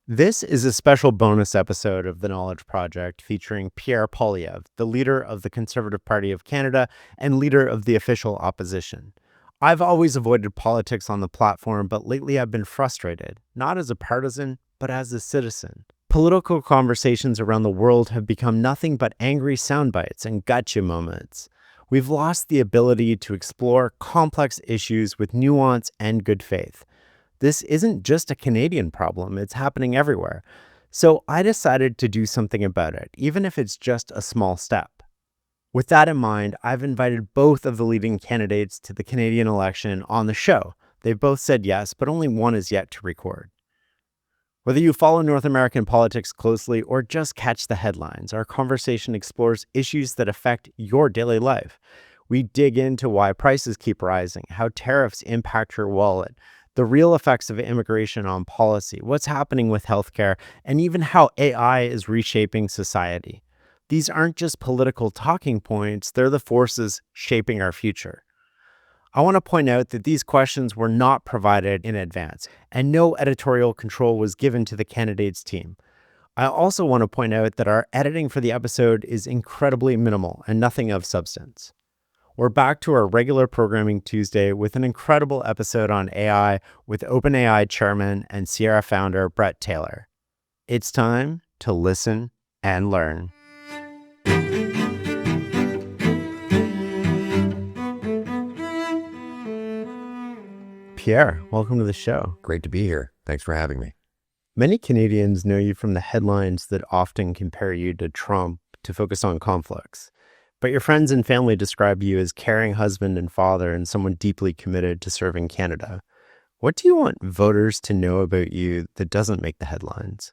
This is a special bonus episode of The Knowledge Project featuring Pierre Poilievre, the leader of the Conservative Party of Canada and leader of the official opposition. I've always avoided politics on the platform, but lately I've been frustrated, not as a partisan, but as a citizen. Political conversations around the world have become nothing but angry sound bites and gotcha moments. We've lost the ability to explore complex issues with nuance and good faith. This isn't just a Canadian problem, it's happening everywhere. So I decided to do something about it, even if it's just a small step. With that in mind, I've invited both of the leading candidates to the Canadian election on the show. They've both said yes, but only one is yet to record. Whether you follow North American politics closely or just catch the headlines, our conversation explores issues that affect your daily life. We dig into why prices keep rising, how tariffs impact your wallet, the real effects of immigration on policy, what's happening with healthcare, and even how AI is reshaping society. These aren't just political talking points, they're the forces shaping our future. I want to point out that these questions were not provided in advance, and no editorial control was given to the candidates' team. I also want to point out that our editing for the episode is incredibly minimal and nothing of substance. We're back to our regular programming Tuesday with an incredible episode on AI with OpenAI chairman and Sierra founder Brett Taylor. It's time to listen and learn. Pierre, welcome to the show. Great to be here. Thanks for having me. Many Canadians know you from the headlines that often compare you to Trump to focus on conflicts. But your friends and family describe you as caring husband and father and someone deeply committed to serving Canada. What do you want voters to know about you that doesn't make the headlines?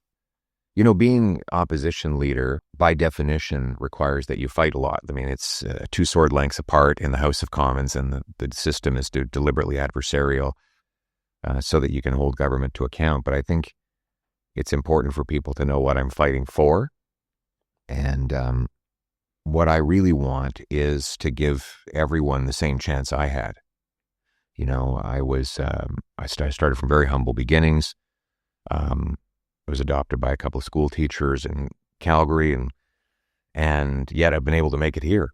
You know, being opposition leader, by definition, requires that you fight a lot. I mean, it's two sword lengths apart in the House of Commons, and the system is deliberately adversarial so that you can hold government to account. But I think it's important for people to know what I'm fighting for. And what I really want is to give everyone the same chance I had. You know, I started from very humble beginnings. I was adopted by a couple of school teachers in Calgary, and yet I've been able to make it here.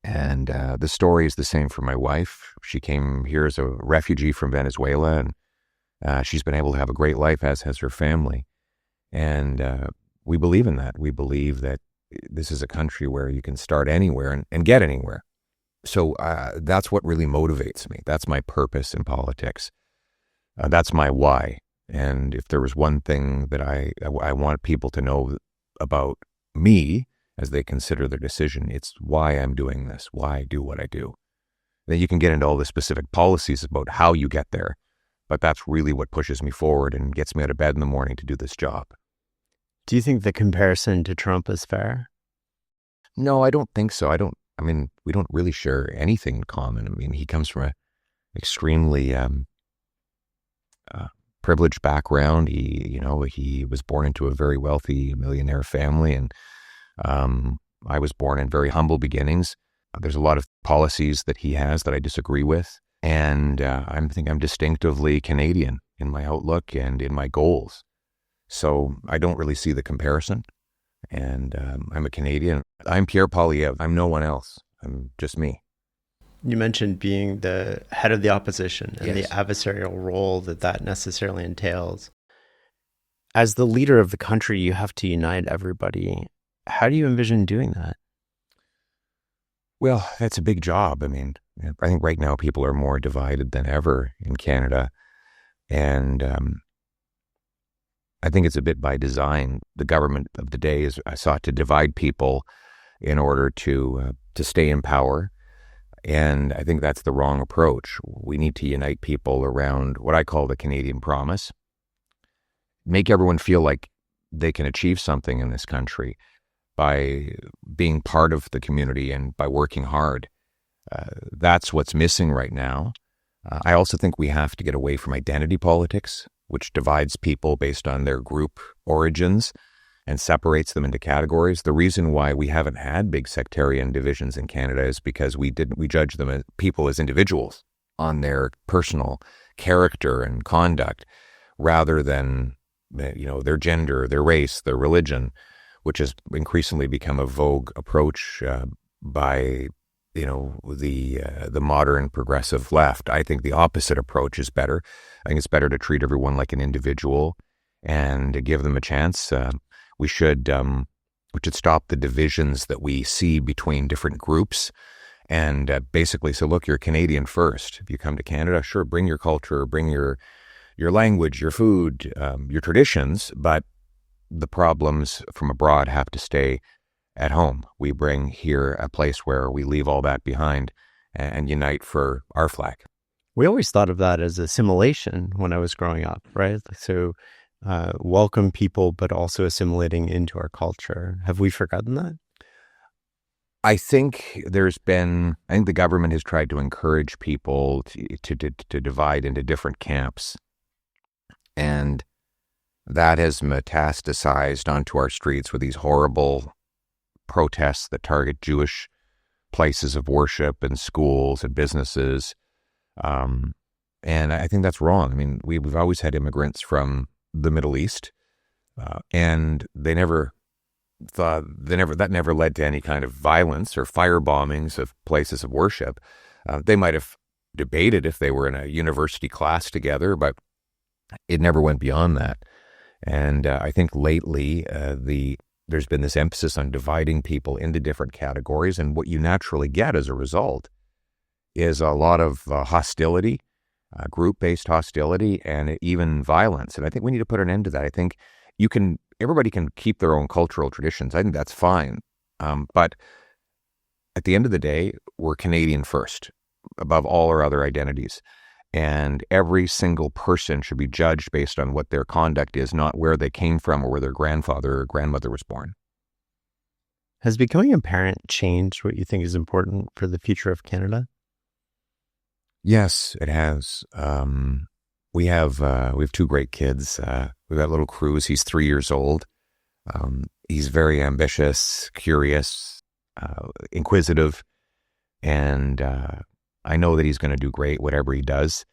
And the story is the same for my wife. She came here as a refugee from Venezuela, and she's been able to have a great life, as has her family. And we believe in that. We believe that this is a country where you can start anywhere and get anywhere. So that's what really motivates me. That's my purpose in politics. That's my why. And if there was one thing that I want people to know about me as they consider their decision, it's why I'm doing this, why I do what I do. Then you can get into all the specific policies about how you get there, but that's really what pushes me forward and gets me out of bed in the morning to do this job. Do you think the comparison to Trump is fair? No, I don't think so. We don't really share anything in common. I mean, he comes from an extremely privileged background. He was born into a very wealthy millionaire family, and I was born in very humble beginnings. There's a lot of policies that he has that I disagree with, and I think I'm distinctively Canadian in my outlook and in my goals. So I don't really see the comparison, and I'm a Canadian. I'm Pierre Poilievre. I'm no one else. I'm just me. You mentioned being the head of the opposition and Yes. the adversarial role that necessarily entails. As the leader of the country, you have to unite everybody. How do you envision doing that? Well, that's a big job. I mean, I think right now people are more divided than ever in Canada, and I think it's a bit by design. The government of the day is sought to divide people in order to stay in power. And I think that's the wrong approach. We need to unite people around what I call the Canadian promise. Make everyone feel like they can achieve something in this country by being part of the community and by working hard. That's what's missing right now. I also think we have to get away from identity politics, which divides people based on their group origins and separates them into categories. The reason why we haven't had big sectarian divisions in Canada is because we judge them as people as individuals on their personal character and conduct rather than their gender, their race, their religion, which has increasingly become a vogue approach by the modern progressive left. I think the opposite approach is better. I think it's better to treat everyone like an individual and to give them a chance. We should stop the divisions that we see between different groups and basically say, look, you're Canadian first. If you come to Canada, sure, bring your culture, bring your language, your food, your traditions, but the problems from abroad have to stay at home. We bring here a place where we leave all that behind and unite for our flag. We always thought of that as assimilation when I was growing up, right? So welcome people, but also assimilating into our culture. Have we forgotten that? I think the government has tried to encourage people to divide into different camps. And that has metastasized onto our streets with these horrible protests that target Jewish places of worship and schools and businesses. And I think that's wrong. I mean, we've always had immigrants from the Middle East, and that never led to any kind of violence or fire bombings of places of worship. They might have debated if they were in a university class together, but it never went beyond that. And I think lately there's been this emphasis on dividing people into different categories, and what you naturally get as a result is a lot of hostility, group-based hostility, and even violence. And I think we need to put an end to that. I think everybody can keep their own cultural traditions. I think that's fine. But at the end of the day, we're Canadian first, above all our other identities. And every single person should be judged based on what their conduct is, not where they came from or where their grandfather or grandmother was born. Has becoming a parent changed what you think is important for the future of Canada? Yes, it has. We have two great kids. We've got little Cruz. He's 3 years old. He's very ambitious, curious, inquisitive, and I know that he's going to do great, whatever he does.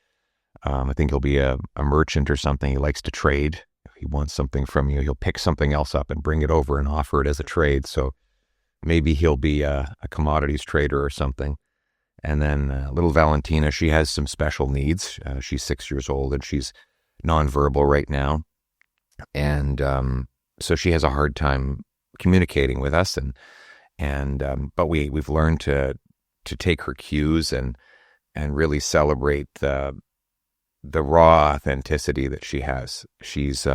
I think he'll be a merchant or something. He likes to trade. If he wants something from you, he'll pick something else up and bring it over and offer it as a trade. So maybe he'll be a commodities trader or something. And then little Valentina, she has some special needs. She's 6 years old and she's nonverbal right now. And so she has a hard time communicating with us. But we've learned to take her cues and really celebrate the raw authenticity that she has. She's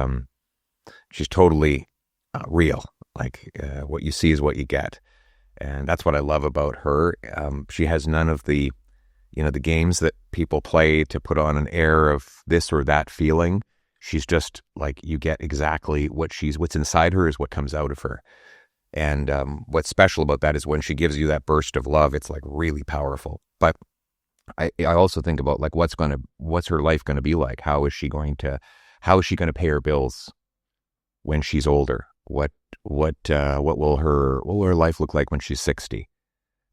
totally real. Like what you see is what you get, and that's what I love about her. She has none of the games that people play to put on an air of this or that feeling. She's just like, you get exactly what's inside her is what comes out of her. And what's special about that is when she gives you that burst of love, it's like really powerful. But I also think about like what's her life going to be like? How is she going to pay her bills when she's older? What will her life look like when she's 60?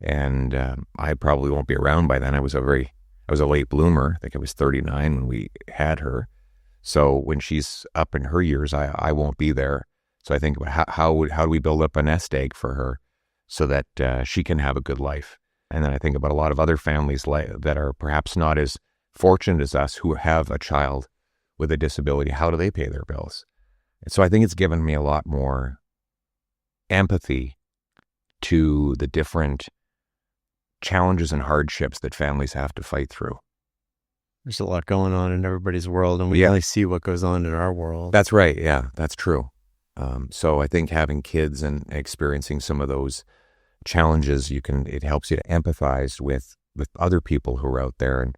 And I probably won't be around by then. I was a late bloomer. I think I was 39 when we had her. So when she's up in her years, I won't be there. So I think about how do we build up a nest egg for her so that she can have a good life. And then I think about a lot of other families that are perhaps not as fortunate as us who have a child with a disability. How do they pay their bills? And so I think it's given me a lot more empathy to the different challenges and hardships that families have to fight through. There's a lot going on in everybody's world, and we only see what goes on in our world. That's right. Yeah, that's true. So I think having kids and experiencing some of those challenges, it helps you to empathize with other people who are out there and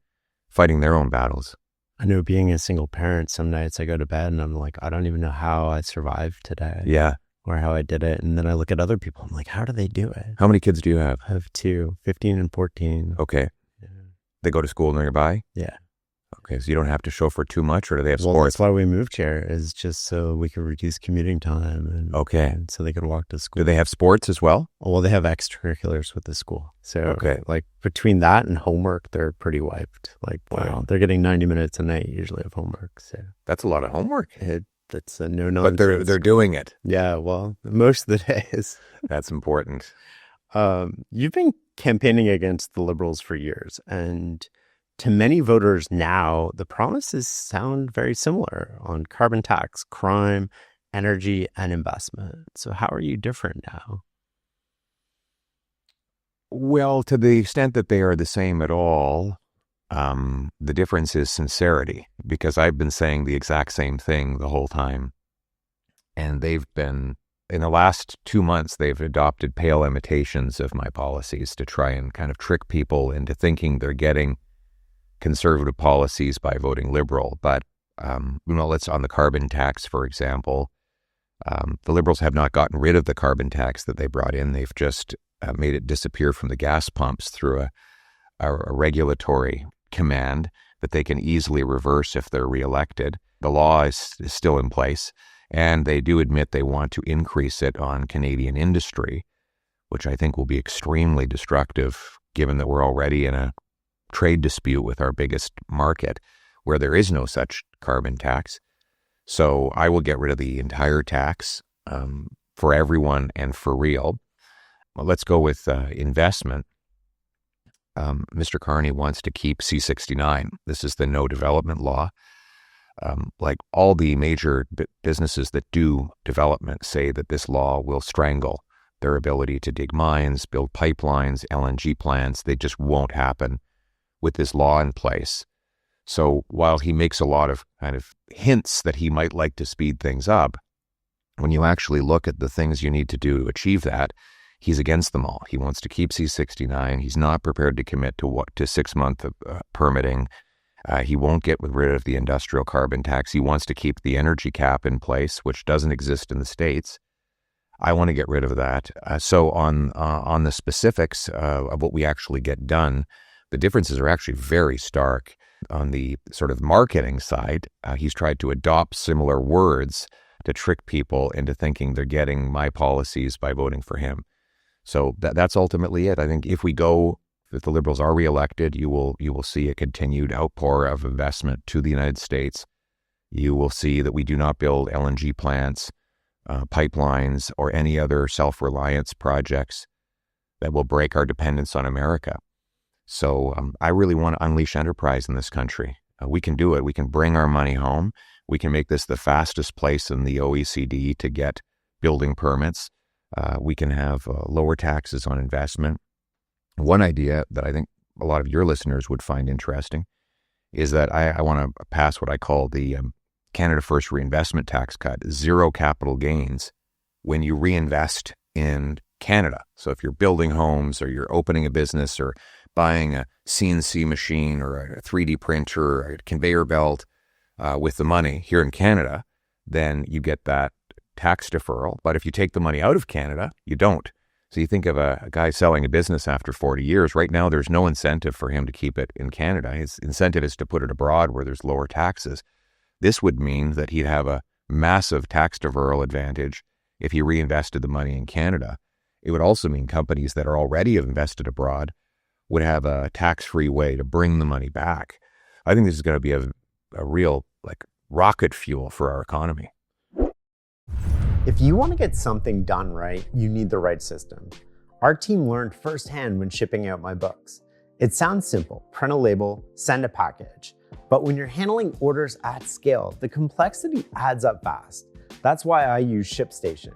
fighting their own battles. I know being a single parent, some nights I go to bed and I'm like, I don't even know how I survived today. Yeah. Or how I did it. And then I look at other people, I'm like, how do they do it? How many kids do you have? I have 2, 15 and 14. Okay. Yeah. They go to school nearby? Yeah. Okay, so you don't have to chauffeur too much, or do they have sports? Well, that's why we moved here, is just so we could reduce commuting time. And so they could walk to school. Do they have sports as well? Well, they have extracurriculars with the school. So okay. Like between that and homework, they're pretty wiped. Like, wow, they're getting 90 minutes a night usually of homework. So that's a lot of homework. That's a no But nonsense. they're doing it. Yeah, well, most of the days. That's important. You've been campaigning against the Liberals for years, and to many voters now, the promises sound very similar on carbon tax, crime, energy, and investment. So how are you different now? Well, to the extent that they are the same at all, the difference is sincerity, because I've been saying the exact same thing the whole time. And they've been, in the last 2 months, they've adopted pale imitations of my policies to try and kind of trick people into thinking they're getting conservative policies by voting Liberal. But, let's on the carbon tax, for example, the Liberals have not gotten rid of the carbon tax that they brought in. They've just made it disappear from the gas pumps through a regulatory command that they can easily reverse if they're reelected. The law is still in place, and they do admit they want to increase it on Canadian industry, which I think will be extremely destructive given that we're already in a trade dispute with our biggest market where there is no such carbon tax. So I will get rid of the entire tax for everyone and for real. Well, let's go with investment. Mr. Carney wants to keep C-69. This is the no development law. Like all the major businesses that do development say that this law will strangle their ability to dig mines, build pipelines, LNG plants. They just won't happen with this law in place. So while he makes a lot of kind of hints that he might like to speed things up, when you actually look at the things you need to do to achieve that, he's against them all. He wants to keep C-69. He's not prepared to commit to 6 months of permitting. He won't get rid of the industrial carbon tax. He wants to keep the energy cap in place, which doesn't exist in the States. I want to get rid of that. So on the specifics of what we actually get done, the differences are actually very stark. On the sort of marketing side, he's tried to adopt similar words to trick people into thinking they're getting my policies by voting for him. So that's ultimately it. I think if the Liberals are reelected, you will see a continued outpour of investment to the United States. You will see that we do not build LNG plants, pipelines, or any other self-reliance projects that will break our dependence on America. So I really want to unleash enterprise in this country. We can do it. We can bring our money home. We can make this the fastest place in the OECD to get building permits. We can have lower taxes on investment. One idea that I think a lot of your listeners would find interesting is that I want to pass what I call the Canada First Reinvestment Tax Cut, zero capital gains when you reinvest in Canada. So if you're building homes or you're opening a business or buying a CNC machine or a 3D printer or a conveyor belt with the money here in Canada, then you get that tax deferral. But if you take the money out of Canada, you don't. So you think of a guy selling a business after 40 years. Right now, there's no incentive for him to keep it in Canada. His incentive is to put it abroad where there's lower taxes. This would mean that he'd have a massive tax deferral advantage if he reinvested the money in Canada. It would also mean companies that are already invested abroad would have a tax-free way to bring the money back. I think this is going to be a real rocket fuel for our economy. If you want to get something done right, you need the right system. Our team learned firsthand when shipping out my books. It sounds simple: print a label, send a package. But when you're handling orders at scale, the complexity adds up fast. That's why I use ShipStation.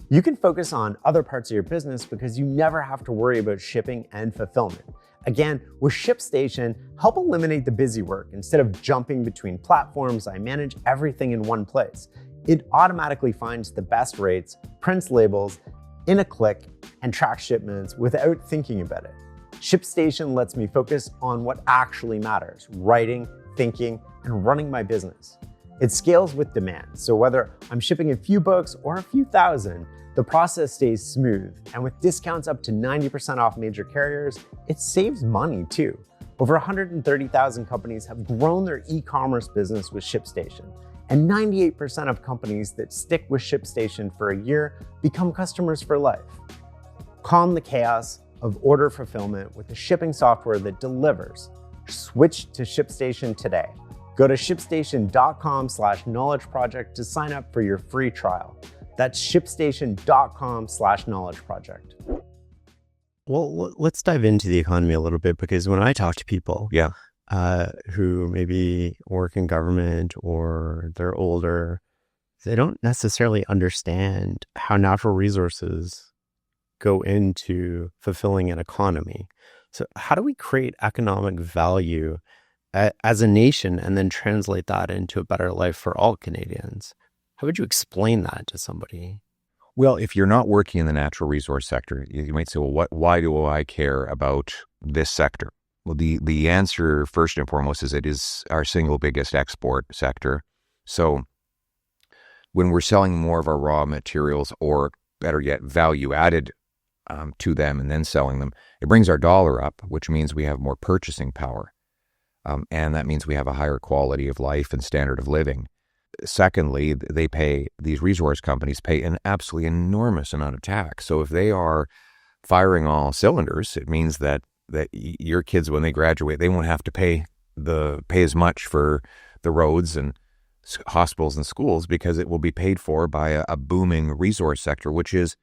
You can focus on other parts of your business because you never have to worry about shipping and fulfillment. Again, with ShipStation, help eliminate the busy work. Instead of jumping between platforms, I manage everything in one place. It automatically finds the best rates, prints labels in a click, and tracks shipments without thinking about it. ShipStation lets me focus on what actually matters: writing, thinking, and running my business. It scales with demand, so whether I'm shipping a few books or a few thousand, the process stays smooth, and with discounts up to 90% off major carriers, it saves money too. Over 130,000 companies have grown their e-commerce business with ShipStation, and 98% of companies that stick with ShipStation for a year become customers for life. Calm the chaos of order fulfillment with a shipping software that delivers. Switch to ShipStation today. Go to shipstation.com/knowledge project to sign up for your free trial. That's shipstation.com/knowledge project. Well, let's dive into the economy a little bit, because when I talk to people who maybe work in government or they're older, they don't necessarily understand how natural resources go into fulfilling an economy. So how do we create economic value as a nation and then translate that into a better life for all Canadians? How would you explain that to somebody? Well, if you're not working in the natural resource sector, you might say, well, why do I care about this sector? Well, the answer, first and foremost, is it is our single biggest export sector. So when we're selling more of our raw materials, or better yet, value added to them and then selling them, it brings our dollar up, which means we have more purchasing power. And that means we have a higher quality of life and standard of living. Secondly, these resource companies pay an absolutely enormous amount of tax. So if they are firing all cylinders, it means that your kids, when they graduate, they won't have to pay as much for the roads and hospitals and schools, because it will be paid for by a booming resource sector, which is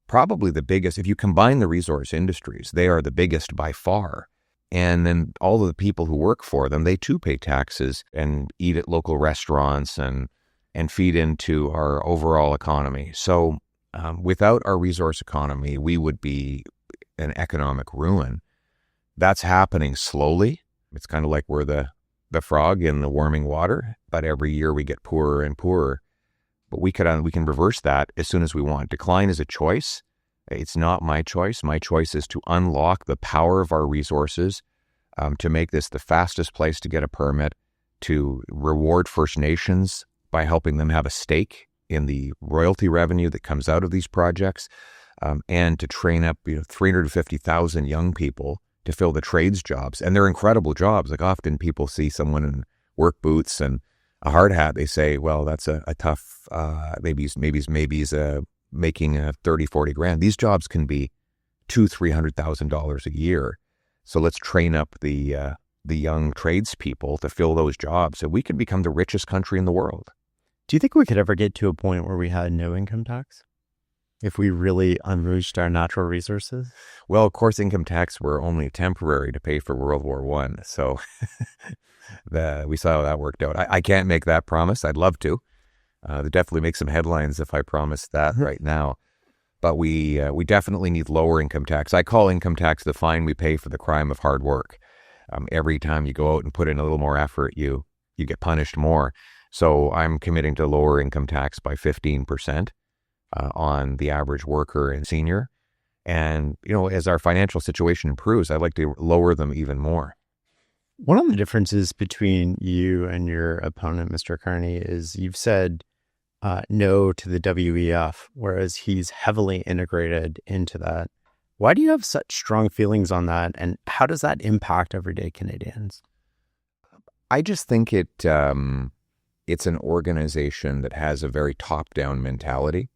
probably the biggest. If you combine the resource industries, they are the biggest by far. And then all of the people who work for them, they too pay taxes and eat at local restaurants and feed into our overall economy. So without our resource economy, we would be an economic ruin. That's happening slowly. It's kind of like we're the frog in the warming water, but every year we get poorer and poorer. But we can reverse that as soon as we want. Decline is a choice. It's not my choice. My choice is to unlock the power of our resources, to make this the fastest place to get a permit, to reward First Nations by helping them have a stake in the royalty revenue that comes out of these projects, and to train up 350,000 young people to fill the trades jobs. And they're incredible jobs. Like, often people see someone in work boots and a hard hat, they say, well, that's a tough, maybe he's making 30, 40 grand. These jobs can be $200,000-$300,000 a year. So let's train up the young tradespeople to fill those jobs, so we can become the richest country in the world. Do you think we could ever get to a point where we had no income tax, if we really unleashed our natural resources? Well, of course, income tax were only temporary to pay for World War I. So we saw how that worked out. I can't make that promise. I'd love to. They definitely make some headlines if I promise that right now. But we definitely need lower income tax. I call income tax the fine we pay for the crime of hard work. Every time you go out and put in a little more effort, you get punished more. So I'm committing to lower income tax by 15% on the average worker and senior. And, as our financial situation improves, I'd like to lower them even more. One of the differences between you and your opponent, Mr. Carney, is you've said no to the WEF, whereas he's heavily integrated into that. Why do you have such strong feelings on that, and how does that impact everyday Canadians? I just think it's an organization that has a very top-down mentality.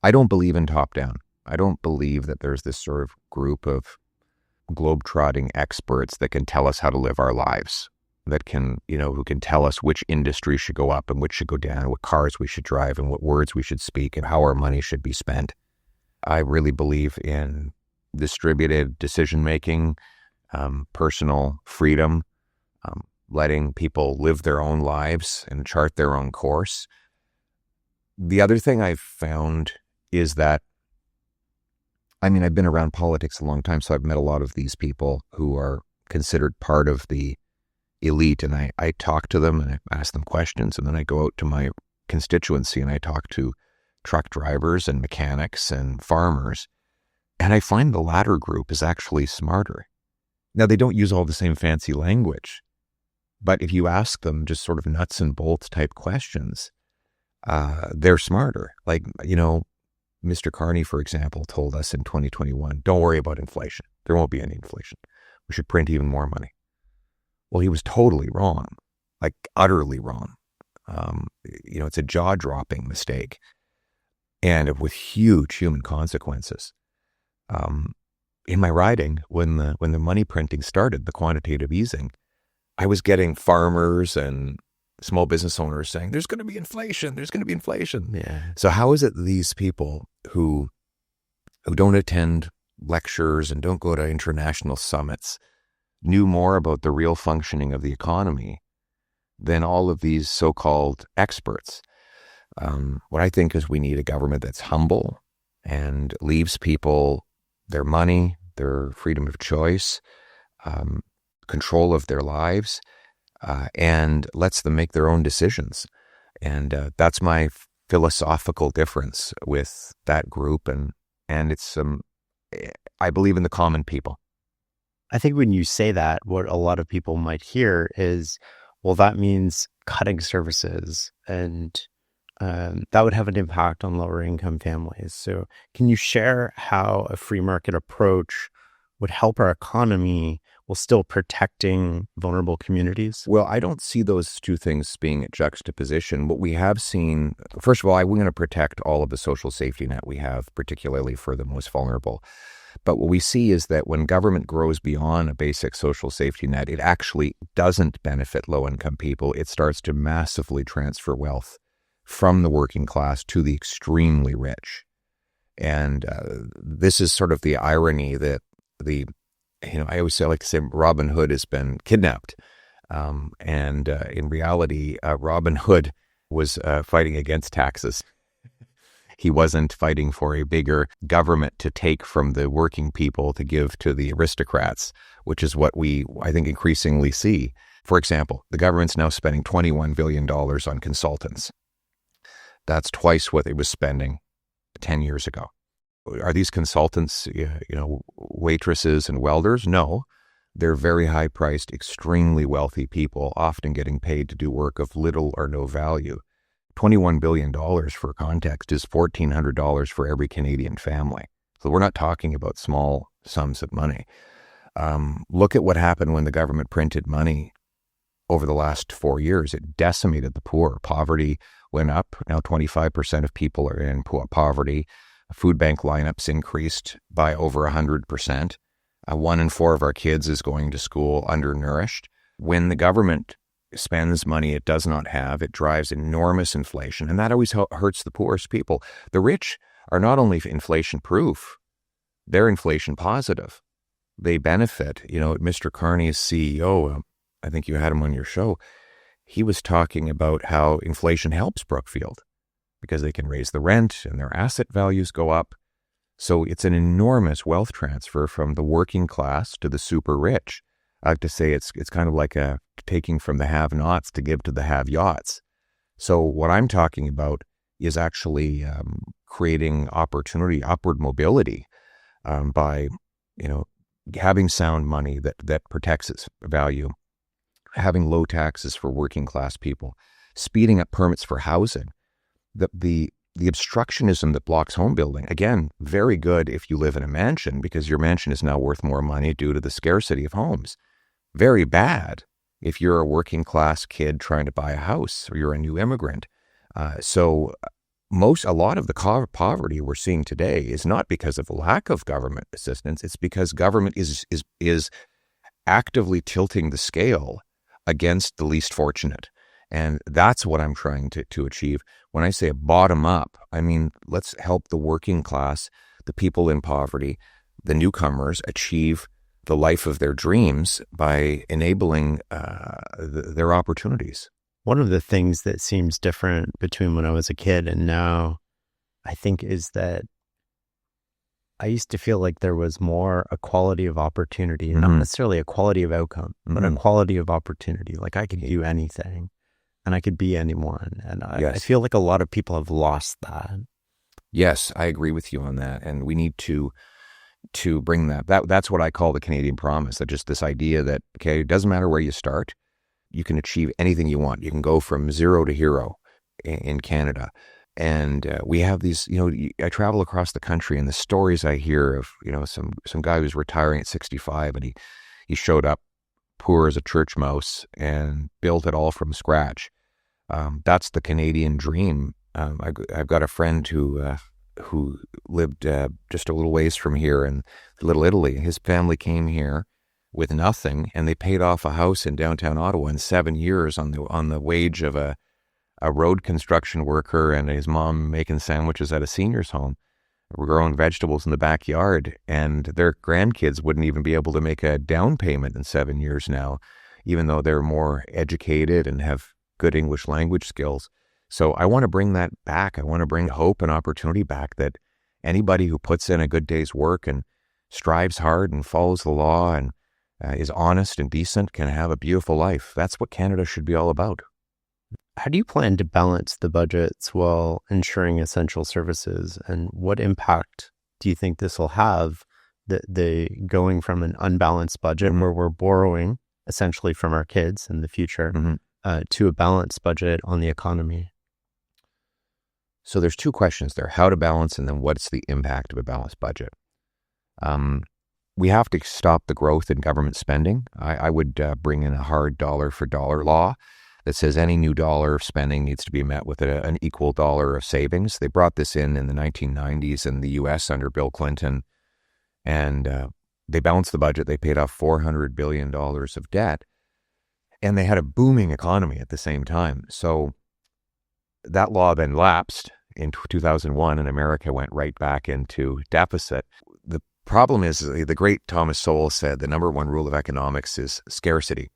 I don't believe in top-down. I don't believe that there's this sort of group of globe-trotting experts that can tell us how to live our lives, that can, who can tell us which industry should go up and which should go down, what cars we should drive and what words we should speak and how our money should be spent. I really believe in distributed decision-making, personal freedom, letting people live their own lives and chart their own course. The other thing I've found is that, I've been around politics a long time, so I've met a lot of these people who are considered part of the elite, and I talk to them and I ask them questions, and then I go out to my constituency and I talk to truck drivers and mechanics and farmers, and I find the latter group is actually smarter. Now, they don't use all the same fancy language, but if you ask them just sort of nuts and bolts type questions, they're smarter. Like, Mr. Carney, for example, told us in 2021, don't worry about inflation. There won't be any inflation. We should print even more money. Well, he was totally wrong, like utterly wrong. It's a jaw-dropping mistake, and with huge human consequences. In my riding, when the money printing started, the quantitative easing, I was getting farmers and small business owners saying, there's going to be inflation, there's going to be inflation. Yeah. So how is it these people who don't attend lectures and don't go to international summits knew more about the real functioning of the economy than all of these so-called experts? What I think is we need a government that's humble and leaves people their money, their freedom of choice, control of their lives, and lets them make their own decisions. And that's my philosophical difference with that group. And it's, I believe in the common people. I think when you say that, what a lot of people might hear is, well, that means cutting services, and that would have an impact on lower income families. So can you share how a free market approach would help our economy while still protecting vulnerable communities? Well, I don't see those two things being at juxtaposition. What we have seen, first of all, we're going to protect all of the social safety net we have, particularly for the most vulnerable. But what we see is that when government grows beyond a basic social safety net, it actually doesn't benefit low-income people. It starts to massively transfer wealth from the working class to the extremely rich. And this is sort of the irony that I always like to say Robin Hood has been kidnapped. And in reality, Robin Hood was fighting against taxes. He wasn't fighting for a bigger government to take from the working people to give to the aristocrats, which is what we, I think, increasingly see. For example, the government's now spending $21 billion on consultants. That's twice what it was spending 10 years ago. Are these consultants, waitresses and welders? No. They're very high-priced, extremely wealthy people, often getting paid to do work of little or no value. $21 billion, for context, is $1,400 for every Canadian family. So we're not talking about small sums of money. Look at what happened when the government printed money over the last 4 years. It decimated the poor. Poverty went up. Now 25% of people are in poverty. Food bank lineups increased by over 100%. 1 in 4 of our kids is going to school undernourished. When the government spends money it does not have, it drives enormous inflation, and that always hurts the poorest people. The rich are not only inflation-proof, they're inflation-positive. They benefit. Mr. Carney's CEO, I think you had him on your show, he was talking about how inflation helps Brookfield because they can raise the rent and their asset values go up. So it's an enormous wealth transfer from the working class to the super rich. I like to say it's kind of like taking from the have-nots to give to the have-yachts. So what I'm talking about is actually creating opportunity, upward mobility, by having sound money that protects its value, having low taxes for working class people, speeding up permits for housing. The obstructionism that blocks home building, again, very good if you live in a mansion because your mansion is now worth more money due to the scarcity of homes. Very bad if you're a working class kid trying to buy a house or you're a new immigrant. So a lot of the poverty we're seeing today is not because of a lack of government assistance. It's because government is actively tilting the scale against the least fortunate. And that's what I'm trying to achieve. When I say a bottom up, I mean, let's help the working class, the people in poverty, the newcomers achieve the life of their dreams by enabling their opportunities. One of the things that seems different between when I was a kid and now, I think, is that I used to feel like there was more equality of opportunity, not necessarily equality of outcome, but equality of opportunity. Like I could do anything and I could be anyone. And I feel like a lot of people have lost that. Yes, I agree with you on that. And we need to bring that's what I call the Canadian promise. That just this idea that, okay, it doesn't matter where you start, you can achieve anything you want. You can go from zero to hero in Canada. And we have these, I travel across the country and the stories I hear of, some guy who's retiring at 65 and he showed up poor as a church mouse and built it all from scratch. That's the Canadian dream. I've got a friend who lived just a little ways from here in Little Italy. His family came here with nothing, and they paid off a house in downtown Ottawa in 7 years on the wage of a road construction worker and his mom making sandwiches at a senior's home, growing vegetables in the backyard, and their grandkids wouldn't even be able to make a down payment in 7 years now, even though they're more educated and have good English language skills. So I want to bring that back. I want to bring hope and opportunity back, that anybody who puts in a good day's work and strives hard and follows the law and is honest and decent can have a beautiful life. That's what Canada should be all about. How do you plan to balance the budgets while ensuring essential services? And what impact do you think this will have, the going from an unbalanced budget where we're borrowing essentially from our kids in the future to a balanced budget on the economy? So there's two questions there: how to balance, and then what's the impact of a balanced budget? We have to stop the growth in government spending. I would bring in a hard dollar for dollar law that says any new dollar of spending needs to be met with an equal dollar of savings. They brought this in the 1990s in the US under Bill Clinton, and they balanced the budget. They paid off $400 billion of debt, and they had a booming economy at the same time. So that law then lapsed in 2001, and America went right back into deficit. The problem is, the great Thomas Sowell said, the number one rule of economics is scarcity.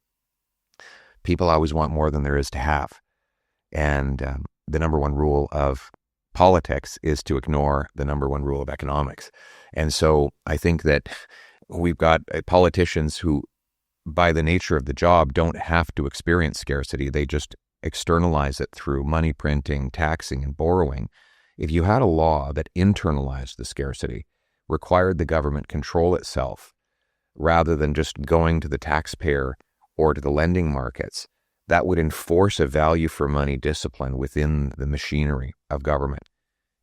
People always want more than there is to have. And the number one rule of politics is to ignore the number one rule of economics. And so I think that we've got politicians who, by the nature of the job, don't have to experience scarcity. They just externalize it through money printing, taxing, and borrowing. If you had a law that internalized the scarcity, required the government control itself, rather than just going to the taxpayer or to the lending markets, that would enforce a value for money discipline within the machinery of government.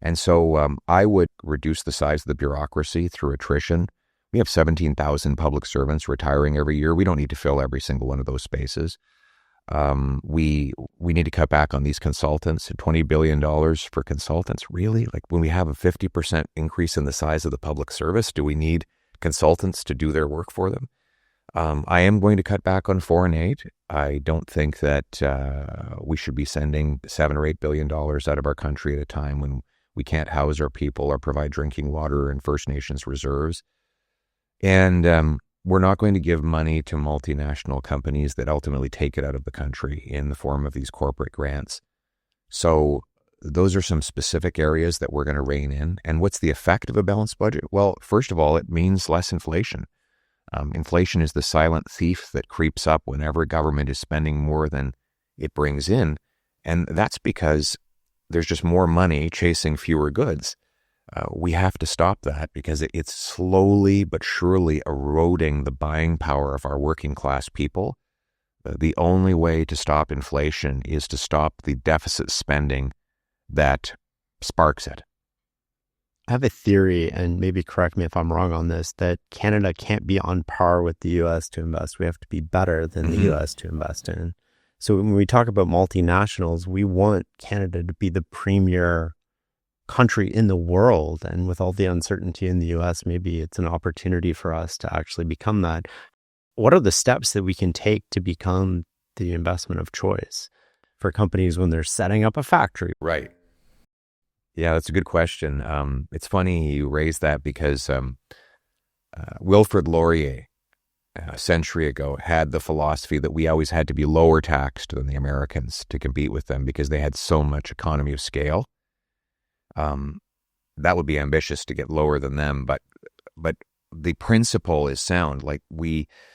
And so I would reduce the size of the bureaucracy through attrition. We have 17,000 public servants retiring every year. We don't need to fill every single one of those spaces. We need to cut back on these consultants. $20 billion for consultants, really? Like, when we have a 50% increase in the size of the public service, do we need consultants to do their work for them? I am going to cut back on foreign aid. I don't think that we should be sending $7 or $8 billion out of our country at a time when we can't house our people or provide drinking water and First Nations reserves. And we're not going to give money to multinational companies that ultimately take it out of the country in the form of these corporate grants. So those are some specific areas that we're going to rein in. And what's the effect of a balanced budget? Well, first of all, it means less inflation. Inflation is the silent thief that creeps up whenever government is spending more than it brings in. And that's because there's just more money chasing fewer goods. We have to stop that because it's slowly but surely eroding the buying power of our working class people. The only way to stop inflation is to stop the deficit spending that sparks it. I have a theory, and maybe correct me if I'm wrong on this, that Canada can't be on par with the U.S. to invest. We have to be better than the U.S. to invest in. So when we talk about multinationals, we want Canada to be the premier country in the world. And with all the uncertainty in the U.S., maybe it's an opportunity for us to actually become that. What are the steps that we can take to become the investment of choice for companies when they're setting up a factory? Right. Yeah, that's a good question. It's funny you raised that because Wilfrid Laurier, a century ago, had the philosophy that we always had to be lower taxed than the Americans to compete with them because they had so much economy of scale. That would be ambitious to get lower than them, but the principle is sound. Like,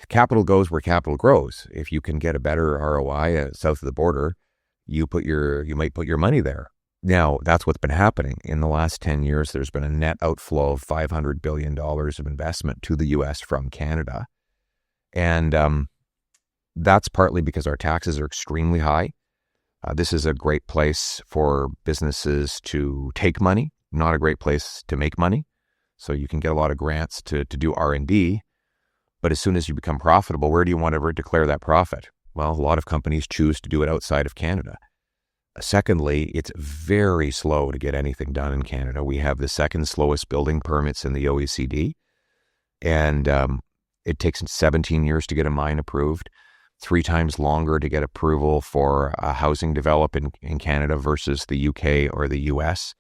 capital goes where capital grows. If you can get a better ROI south of the border, you might put your money there. Now, that's what's been happening. In the last 10 years, there's been a net outflow of $500 billion of investment to the U.S. from Canada. And that's partly because our taxes are extremely high. This is a great place for businesses to take money, not a great place to make money. So you can get a lot of grants to do R&D. But as soon as you become profitable, where do you want to ever declare that profit? Well, a lot of companies choose to do it outside of Canada. Secondly, it's very slow to get anything done in Canada. We have the second slowest building permits in the OECD. And It takes 17 years to get a mine approved, 3 times longer to get approval for a housing development in Canada versus the UK or the US.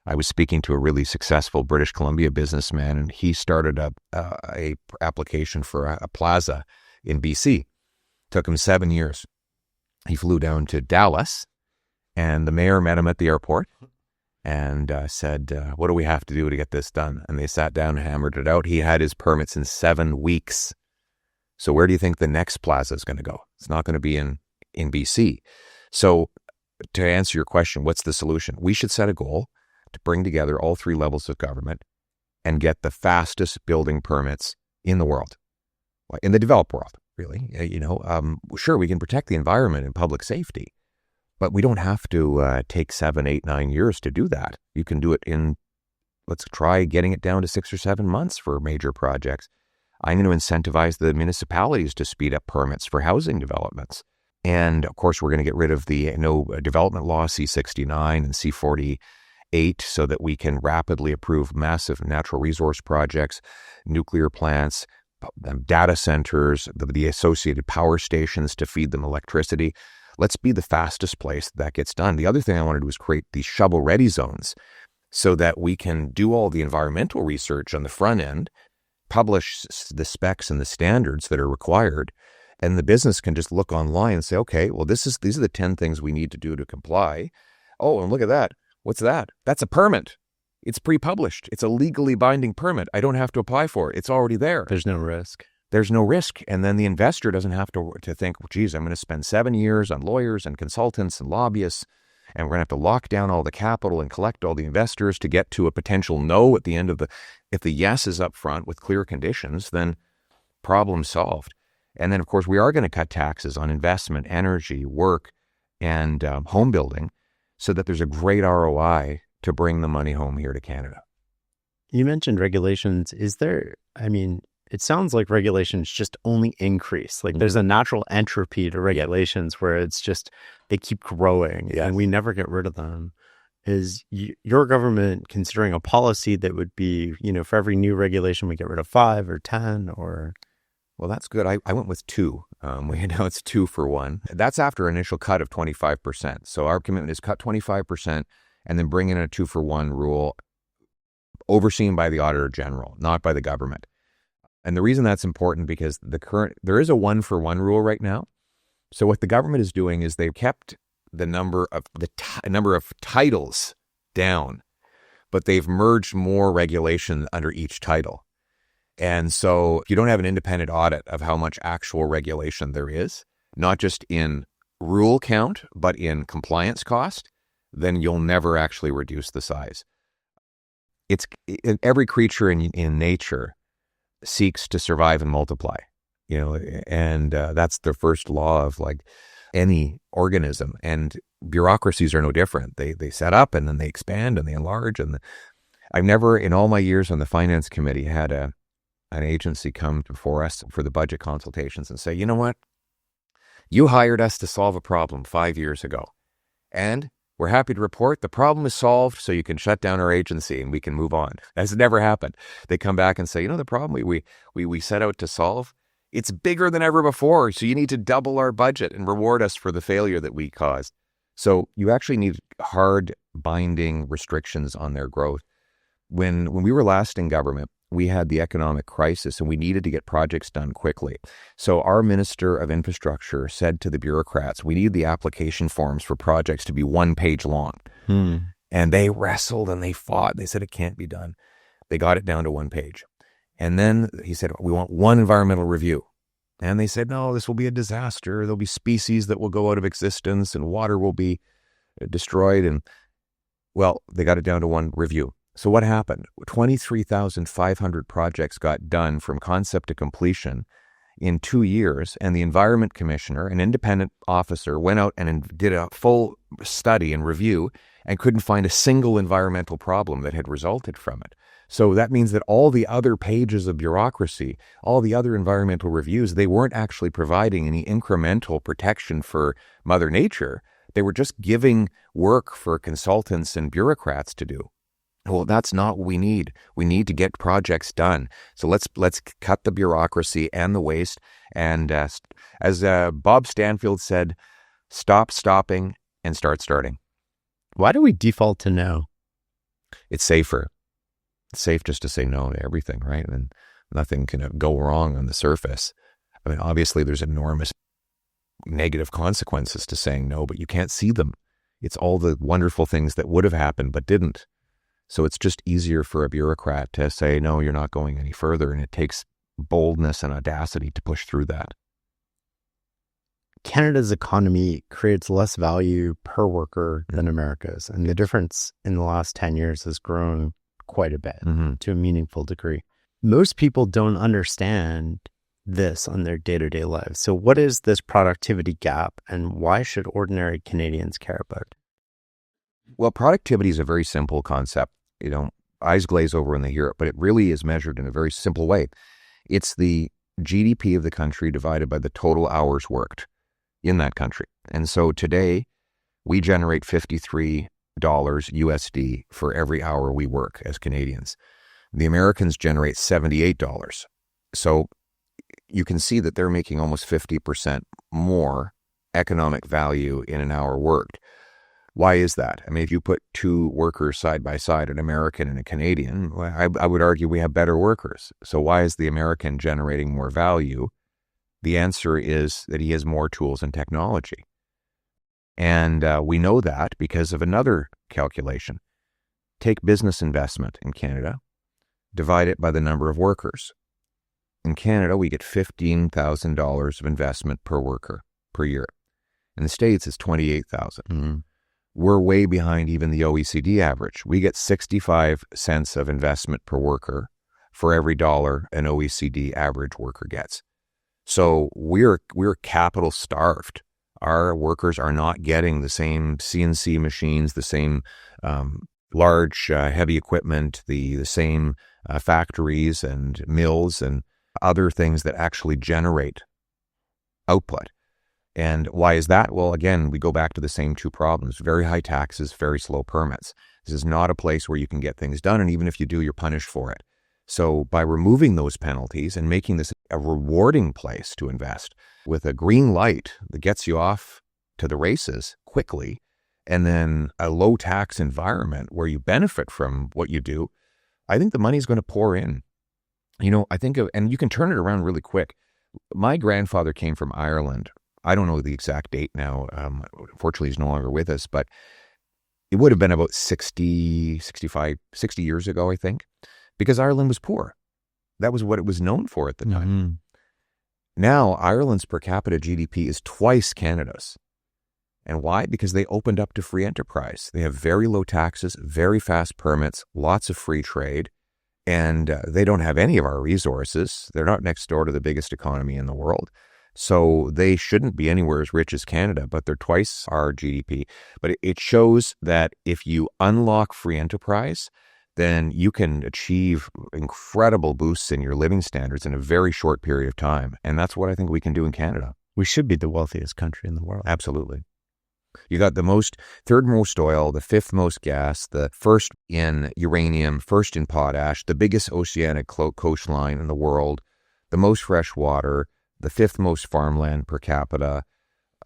I was speaking to a really successful British Columbia businessman, and he started a application for a plaza in BC. Took him 7 years. He flew down to Dallas, and the mayor met him at the airport and said, what do we have to do to get this done? And they sat down and hammered it out. He had his permits in 7 weeks. So where do you think the next plaza is going to go? It's not going to be in BC. So to answer your question, what's the solution? We should set a goal to bring together all 3 levels of government and get the fastest building permits in the world, in the developed world, really. Sure, we can protect the environment and public safety, but we don't have to take 7, 8, 9 years to do that. You can do it let's try getting it down to 6 or 7 months for major projects. I'm going to incentivize the municipalities to speed up permits for housing developments. And of course, we're going to get rid of the no development law, C-69 and C-48, so that we can rapidly approve massive natural resource projects, nuclear plants, data centers, the associated power stations to feed them electricity. Let's be the fastest place that gets done. The other thing I want to do is create these shovel-ready zones so that we can do all the environmental research on the front end, publish the specs and the standards that are required, and the business can just look online and say, okay, well, these are the 10 things we need to do to comply. Oh, and look at that. What's that? That's a permit. It's pre-published. It's a legally binding permit. I don't have to apply for it. It's already there. There's no risk. There's no risk. And then the investor doesn't have to think, well, geez, I'm going to spend 7 years on lawyers and consultants and lobbyists, and we're going to have to lock down all the capital and collect all the investors to get to a potential no at the end of if the yes is up front with clear conditions, then problem solved. And then, of course, we are going to cut taxes on investment, energy, work, and home building so that there's a great ROI to bring the money home here to Canada. You mentioned regulations. It sounds like regulations just only increase. Like there's a natural entropy to regulations where it's just, they keep growing and we never get rid of them. Is your government considering a policy that would be, for every new regulation, we get rid of 5 or 10 or... Well, that's good. I went with 2. We announced 2 for 1. That's after an initial cut of 25%. So our commitment is cut 25% and then bring in a 2 for 1 rule overseen by the Auditor General, not by the government. And the reason that's important because there is a 1 for 1 rule right now. So what the government is doing is they've kept the number of titles down, but they've merged more regulation under each title. And so if you don't have an independent audit of how much actual regulation there is, not just in rule count, but in compliance cost, then you'll never actually reduce the size. It's every creature in nature seeks to survive and multiply, and that's the first law of like any organism. And bureaucracies are no different. They set up and then they expand and they enlarge. And I've never, in all my years on the finance committee, had an agency come before us for the budget consultations and say, you know what? You hired us to solve a problem 5 years ago, and we're happy to report the problem is solved, so you can shut down our agency and we can move on. That's never happened. They come back and say, the problem we set out to solve, it's bigger than ever before, so you need to double our budget and reward us for the failure that we caused. So you actually need hard binding restrictions on their growth. When we were last in government, we had the economic crisis and we needed to get projects done quickly. So our Minister of Infrastructure said to the bureaucrats, we need the application forms for projects to be 1 page long. And they wrestled and they fought. They said it can't be done. They got it down to 1 page. And then he said, we want 1 environmental review. And they said, no, this will be a disaster. There'll be species that will go out of existence and water will be destroyed. And well, they got it down to 1 review. So what happened? 23,500 projects got done from concept to completion in 2 years, and the Environment Commissioner, an independent officer, went out and did a full study and review and couldn't find a single environmental problem that had resulted from it. So that means that all the other pages of bureaucracy, all the other environmental reviews, they weren't actually providing any incremental protection for Mother Nature. They were just giving work for consultants and bureaucrats to do. Well, that's not what we need. We need to get projects done. So let's cut the bureaucracy and the waste. And as Bob Stanfield said, stop stopping and start starting. Why do we default to no? It's safer. It's safe just to say no to everything, right? And nothing can go wrong on the surface. I mean, obviously, there's enormous negative consequences to saying no, but you can't see them. It's all the wonderful things that would have happened but didn't. So it's just easier for a bureaucrat to say, no, you're not going any further. And it takes boldness and audacity to push through that. Canada's economy creates less value per worker than America's. And the difference in the last 10 years has grown quite a bit to a meaningful degree. Most people don't understand this on their day-to-day lives. So what is this productivity gap and why should ordinary Canadians care about it? Well, productivity is a very simple concept. Eyes glaze over when they hear it, but it really is measured in a very simple way. It's the GDP of the country divided by the total hours worked in that country. And so today, we generate $53 USD for every hour we work as Canadians. The Americans generate $78. So you can see that they're making almost 50% more economic value in an hour worked. Why is that? I mean, if you put two workers side by side, an American and a Canadian, I would argue we have better workers. So why is the American generating more value? The answer is that he has more tools and technology. And we know that because of another calculation. Take business investment in Canada, divide it by the number of workers. In Canada, we get $15,000 of investment per worker per year. In the States, it's $28,000. We're way behind even the OECD average. We get 65 cents of investment per worker for every dollar an OECD average worker gets. So we're capital starved. Our workers are not getting the same CNC machines, the same large heavy equipment, the same factories and mills and other things that actually generate output. And why is that? Well, again, we go back to the same two problems. Very high taxes, very slow permits. This is not a place where you can get things done, and even if you do, you're punished for it. So by removing those penalties and making this a rewarding place to invest with a green light that gets you off to the races quickly, and then a low tax environment where you benefit from what you do, I think the money's going to pour in. I think, and you can turn it around really quick. My grandfather came from Ireland. I don't know the exact date now. Unfortunately, he's no longer with us, but it would have been about 60 years ago, I think, because Ireland was poor. That was what it was known for at the time. Now, Ireland's per capita GDP is twice Canada's. And why? Because they opened up to free enterprise. They have very low taxes, very fast permits, lots of free trade, and they don't have any of our resources. They're not next door to the biggest economy in the world. So they shouldn't be anywhere as rich as Canada, but they're twice our GDP. But it shows that if you unlock free enterprise, then you can achieve incredible boosts in your living standards in a very short period of time. And that's what I think we can do in Canada. We should be the wealthiest country in the world. Absolutely. You got the third most oil, the fifth most gas, the first in uranium, first in potash, the biggest oceanic coastline in the world, the most fresh water, the fifth most farmland per capita,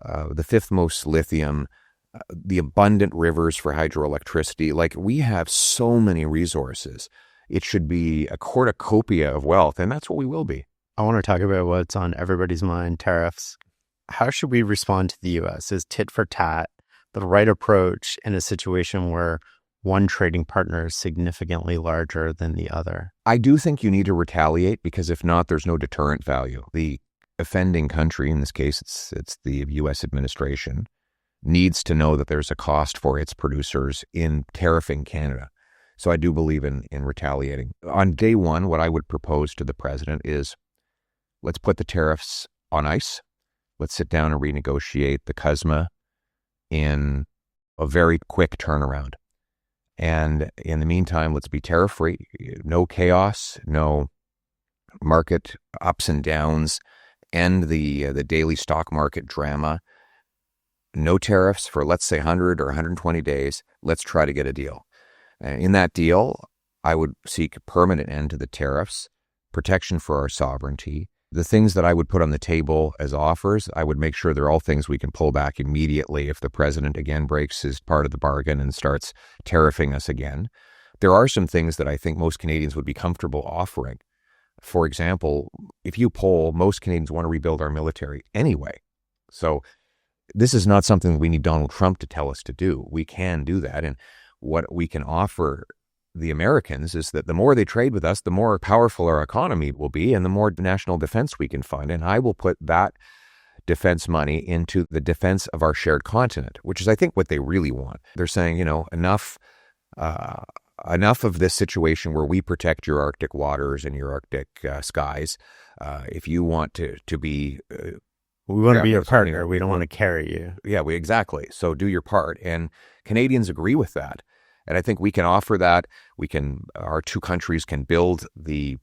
the fifth most lithium, the abundant rivers for hydroelectricity. Like, we have so many resources. It should be a cornucopia of wealth, and that's what we will be. I want to talk about what's on everybody's mind, tariffs. How should we respond to the U.S.? Is tit for tat the right approach in a situation where one trading partner is significantly larger than the other? I do think you need to retaliate, because if not, there's no deterrent value. The offending country, in this case, it's the U.S. administration, needs to know that there's a cost for its producers in tariffing Canada. So I do believe in retaliating. On day one, what I would propose to the president is, let's put the tariffs on ice. Let's sit down and renegotiate the CUSMA in a very quick turnaround. And in the meantime, let's be tariff-free. No chaos, no market ups and downs, end the daily stock market drama. No tariffs for, let's say, 100 or 120 days. Let's try to get a deal. In that deal, I would seek a permanent end to the tariffs, protection for our sovereignty. The things that I would put on the table as offers, I would make sure they're all things we can pull back immediately if the president again breaks his part of the bargain and starts tariffing us again. There are some things that I think most Canadians would be comfortable offering. For example, if you poll, most Canadians want to rebuild our military anyway. So this is not something we need Donald Trump to tell us to do. We can do that. And what we can offer the Americans is that the more they trade with us, the more powerful our economy will be and the more national defense we can fund. And I will put that defense money into the defense of our shared continent, which is, I think, what they really want. They're saying, enough of this situation where we protect your Arctic waters and your Arctic skies. If you want to be... we want to be your partner. We don't want to carry you. Yeah, exactly. So do your part. And Canadians agree with that. And I think we can offer that. Our two countries can build the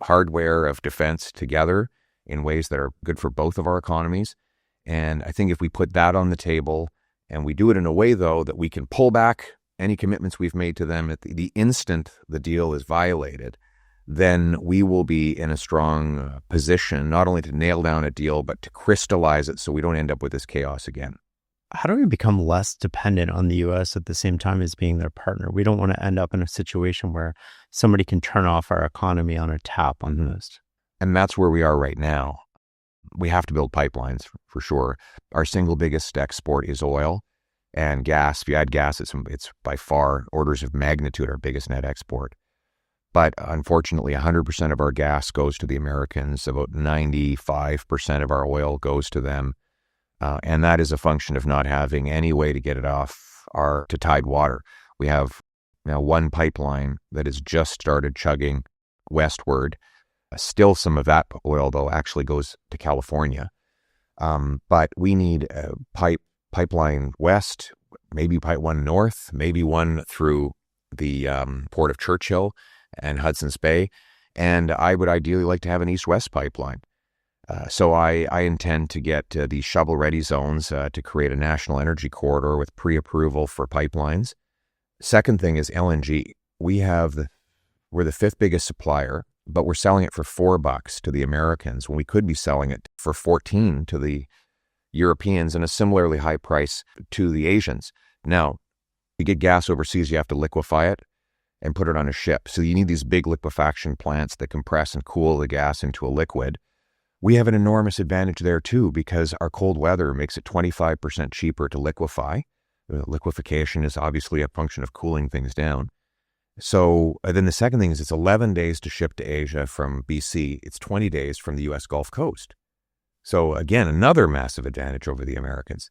hardware of defense together in ways that are good for both of our economies. And I think if we put that on the table and we do it in a way, though, that we can pull back any commitments we've made to them at the instant the deal is violated, then we will be in a strong position, not only to nail down a deal, but to crystallize it so we don't end up with this chaos again. How do we become less dependent on the U.S. at the same time as being their partner? We don't want to end up in a situation where somebody can turn off our economy on a tap almost. And that's where we are right now. We have to build pipelines for sure. Our single biggest export is oil and gas. If you add gas, it's by far orders of magnitude our biggest net export. But unfortunately, 100% of our gas goes to the Americans. About 95% of our oil goes to them. And that is a function of not having any way to get it off to tide water. We have now one pipeline that has just started chugging westward. Still some of that oil, though, actually goes to California. But we need a pipeline west, maybe pipe one north, maybe one through the Port of Churchill and Hudson's Bay. And I would ideally like to have an east-west pipeline. So I intend to get these shovel-ready zones to create a national energy corridor with pre-approval for pipelines. Second thing is LNG. We're the fifth biggest supplier, but we're selling it for $4 to the Americans when we could be selling it for $14 to the Europeans and a similarly high price to the Asians. Now, you get gas overseas, you have to liquefy it and put it on a ship. So you need these big liquefaction plants that compress and cool the gas into a liquid. We have an enormous advantage there too, because our cold weather makes it 25% cheaper to liquefy. Liquefaction is obviously a function of cooling things down. So then the second thing is it's 11 days to ship to Asia from BC. It's 20 days from the US Gulf Coast. So again, another massive advantage over the Americans.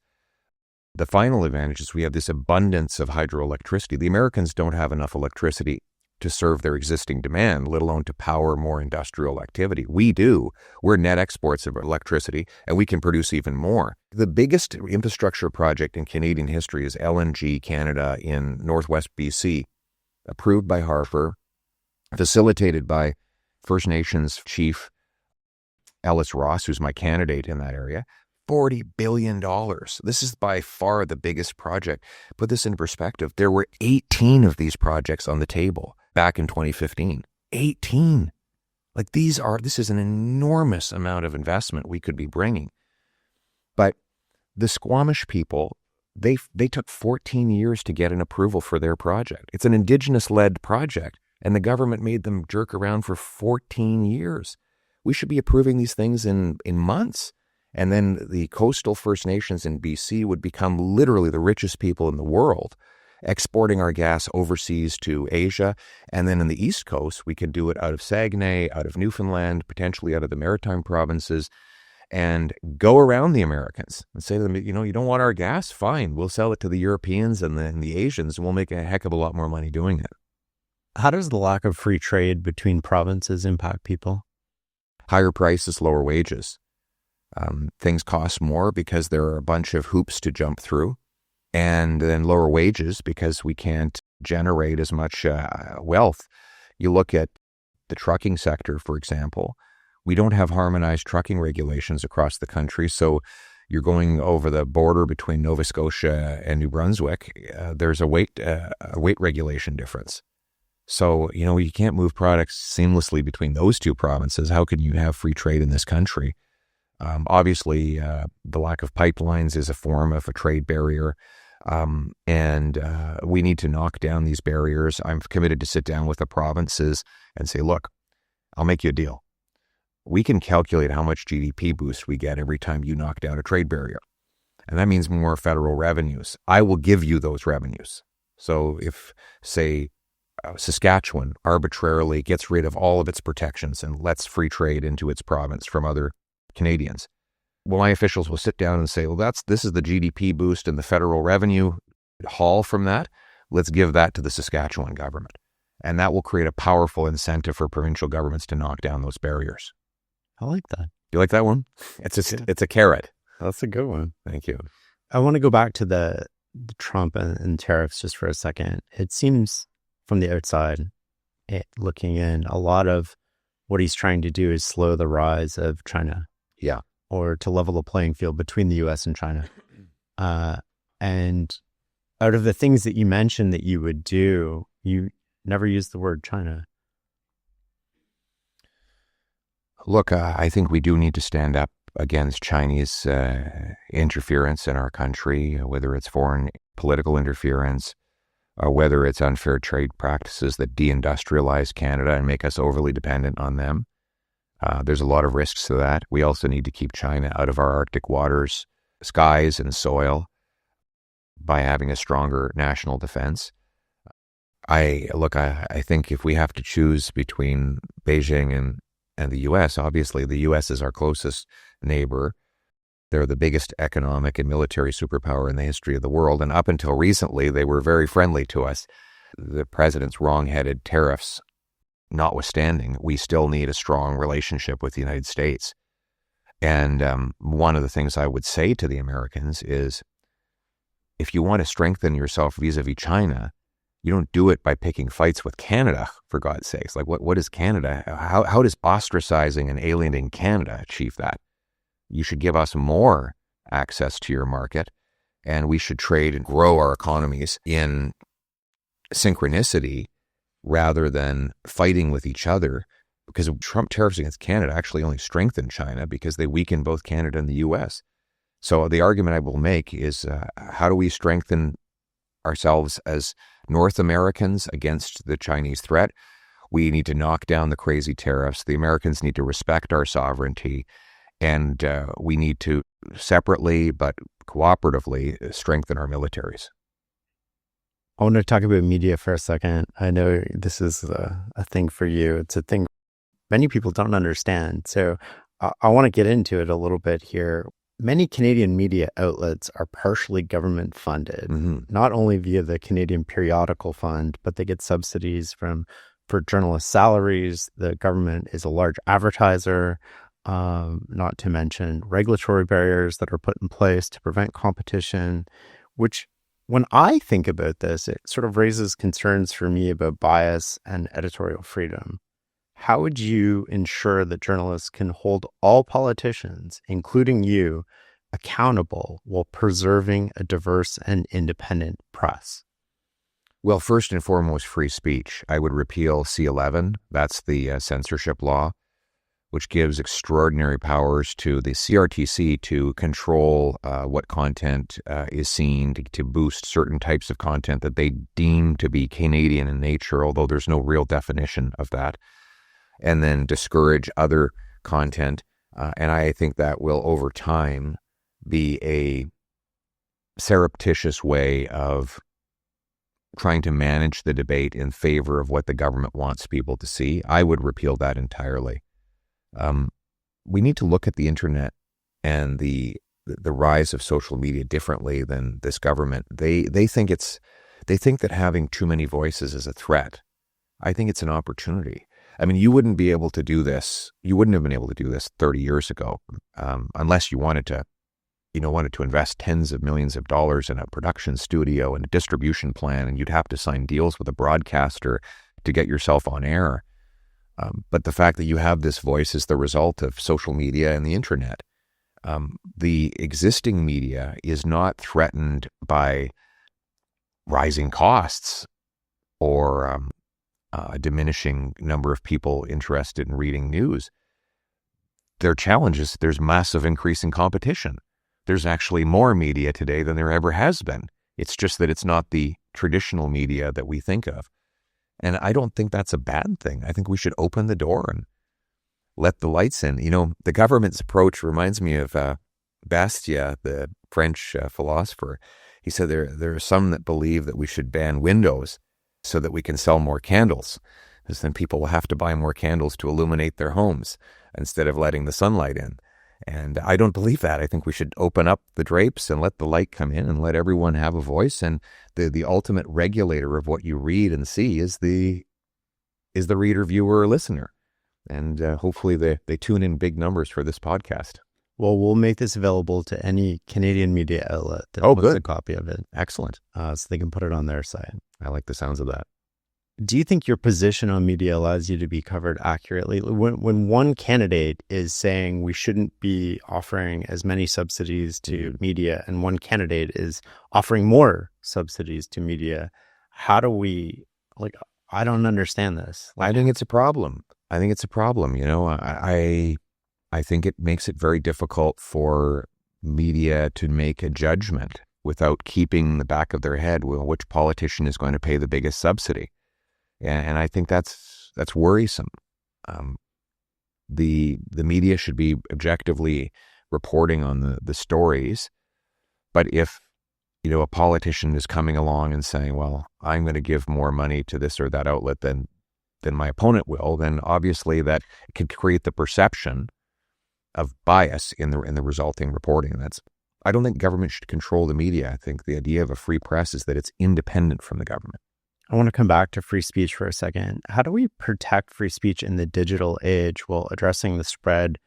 The final advantage is we have this abundance of hydroelectricity. The Americans don't have enough electricity to serve their existing demand, let alone to power more industrial activity. We do. We're net exports of electricity, and we can produce even more. The biggest infrastructure project in Canadian history is LNG Canada in Northwest BC, approved by Harper, facilitated by First Nations Chief Ellis Ross, who's my candidate in that area. $40 billion. This is by far the biggest project. Put this in perspective. There were 18 of these projects on the table back in 2015. 18. This is an enormous amount of investment we could be bringing. But the Squamish people, they took 14 years to get an approval for their project. It's an Indigenous-led project, and the government made them jerk around for 14 years. We should be approving these things in months. And then the coastal First Nations in BC would become literally the richest people in the world, exporting our gas overseas to Asia. And then in the East Coast, we could do it out of Saguenay, out of Newfoundland, potentially out of the Maritime provinces, and go around the Americans and say to them, you don't want our gas? Fine, we'll sell it to the Europeans and then the Asians, and we'll make a heck of a lot more money doing it. How does the lack of free trade between provinces impact people? Higher prices, lower wages. Things cost more because there are a bunch of hoops to jump through, and then lower wages because we can't generate as much wealth. You look at the trucking sector, for example. We don't have harmonized trucking regulations across the country, so You're going over the border between Nova Scotia and New Brunswick. There's a weight regulation difference. So, you can't move products seamlessly between those two provinces. How can you have free trade in this country? Obviously, the lack of pipelines is a form of a trade barrier. And we need to knock down these barriers. I'm committed to sit down with the provinces and say, look, I'll make you a deal. We can calculate how much GDP boost we get every time you knock down a trade barrier. And that means more federal revenues. I will give you those revenues. So if, say, Saskatchewan arbitrarily gets rid of all of its protections and lets free trade into its province from other Canadians, well, my officials will sit down and say, well, this is the GDP boost and the federal revenue haul from that. Let's give that to the Saskatchewan government. And that will create a powerful incentive for provincial governments to knock down those barriers. I like that. You like that one? It's a carrot. That's a good one. Thank you. I want to go back to the Trump and tariffs just for a second. It seems from the outside, looking in, a lot of what he's trying to do is slow the rise of China. Yeah. Or to level the playing field between the U.S. and China. And out of the things that you mentioned that you would do, you never used the word China. Look, I think we do need to stand up against Chinese interference in our country, whether it's foreign political interference, or whether it's unfair trade practices that deindustrialize Canada and make us overly dependent on them. There's a lot of risks to that. We also need to keep China out of our Arctic waters, skies, and soil by having a stronger national defense. I think if we have to choose between Beijing and the U.S., obviously the U.S. is our closest neighbor. They're the biggest economic and military superpower in the history of the world. And up until recently, they were very friendly to us. The president's wrong-headed tariffs notwithstanding, we still need a strong relationship with the United States. And one of the things I would say to the Americans is, if you want to strengthen yourself vis-a-vis China, you don't do it by picking fights with Canada, for God's sakes. Like, what is Canada? How does ostracizing and alienating Canada achieve that? You should give us more access to your market, and we should trade and grow our economies in synchronicity rather than fighting with each other, because Trump tariffs against Canada actually only strengthen China because they weaken both Canada and the U.S. So the argument I will make is, how do we strengthen ourselves as North Americans against the Chinese threat? We need to knock down the crazy tariffs. The Americans need to respect our sovereignty, and we need to separately but cooperatively strengthen our militaries. I want to talk about media for a second. I know this is a thing for you. It's a thing many people don't understand. So I want to get into it a little bit here. Many Canadian media outlets are partially government funded, not only via the Canadian Periodical Fund, but they get subsidies for journalist salaries. The government is a large advertiser, not to mention regulatory barriers that are put in place to prevent competition, which when I think about this, it sort of raises concerns for me about bias and editorial freedom. How would you ensure that journalists can hold all politicians, including you, accountable while preserving a diverse and independent press? Well, first and foremost, free speech. I would repeal C-11. That's the censorship law, which gives extraordinary powers to the CRTC to control what content is seen, to boost certain types of content that they deem to be Canadian in nature, although there's no real definition of that, and then discourage other content. And I think that will, over time, be a surreptitious way of trying to manage the debate in favor of what the government wants people to see. I would repeal that entirely. We need to look at the internet and the rise of social media differently than this government. They think that having too many voices is a threat. I think it's an opportunity. I mean, you wouldn't be able to do this. You wouldn't have been able to do this 30 years ago, unless you wanted to invest tens of millions of dollars in a production studio and a distribution plan, and you'd have to sign deals with a broadcaster to get yourself on air. But the fact that you have this voice is the result of social media and the internet. The existing media is not threatened by rising costs or a diminishing number of people interested in reading news. Their challenge is there's massive increase in competition. There's actually more media today than there ever has been. It's just that it's not the traditional media that we think of. And I don't think that's a bad thing. I think we should open the door and let the lights in. The government's approach reminds me of Bastiat, the French philosopher. He said there are some that believe that we should ban windows so that we can sell more candles, because then people will have to buy more candles to illuminate their homes instead of letting the sunlight in. And I don't believe that. I think we should open up the drapes and let the light come in and let everyone have a voice. And the ultimate regulator of what you read and see is the reader, viewer, or listener. And hopefully they tune in big numbers for this podcast. Well, we'll make this available to any Canadian media outlet that wants a copy of it. Excellent. So they can put it on their site. I like the sounds of that. Do you think your position on media allows you to be covered accurately? When one candidate is saying we shouldn't be offering as many subsidies to media, and one candidate is offering more subsidies to media, how do we, I don't understand this. I think it's a problem. I think it makes it very difficult for media to make a judgment without keeping in the back of their head, well, which politician is going to pay the biggest subsidy. And I think that's worrisome. The media should be objectively reporting on the stories. But if, a politician is coming along and saying, well, I'm going to give more money to this or that outlet than my opponent will, then obviously that can create the perception of bias in the resulting reporting. And I don't think government should control the media. I think the idea of a free press is that it's independent from the government. I want to come back to free speech for a second. How do we protect free speech in the digital age while addressing the spread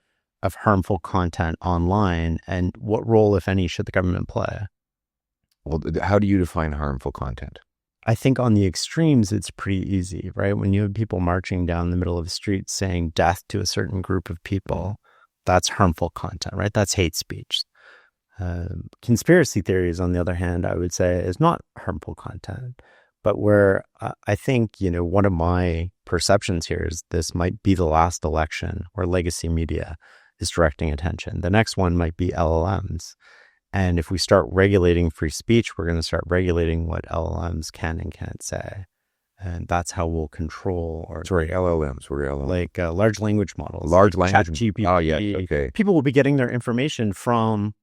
of harmful content online? And what role, if any, should the government play? Well, how do you define harmful content? I think on the extremes, it's pretty easy, right? When you have people marching down the middle of the street saying death to a certain group of people, that's harmful content, right? That's hate speech. Conspiracy theories, on the other hand, I would say is not harmful content. But where I think, one of my perceptions here is this might be the last election where legacy media is directing attention. The next one might be LLMs. And if we start regulating free speech, we're going to start regulating what LLMs can and can't say. And that's how we'll control LLMs. What are LLMs? Like large language models. Large language. ChatGPT. Oh, yeah. Okay. People will be getting their information from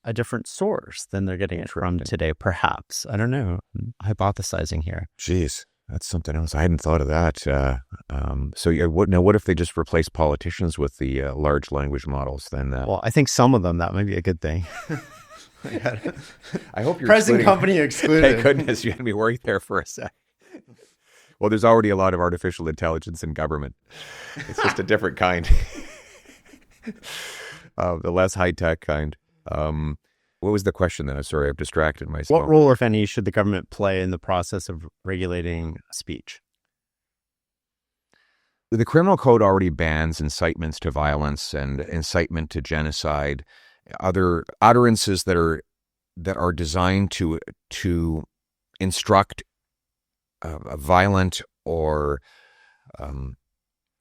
a different source than they're getting it from today, perhaps. I don't know. I'm hypothesizing here. Jeez, that's something else. I hadn't thought of that. What if they just replace politicians with the large language models? Then, well, I think some of them, that might be a good thing. I hope you're present company excluded. Thank goodness, you had me worried there for a sec. Well, there's already a lot of artificial intelligence in government. It's just a different kind, the less high tech kind. What was the question then? I'm sorry, I've distracted myself. What role, if any, should the government play in the process of regulating speech? The criminal code already bans incitements to violence and incitement to genocide, other utterances that are designed to instruct a violent or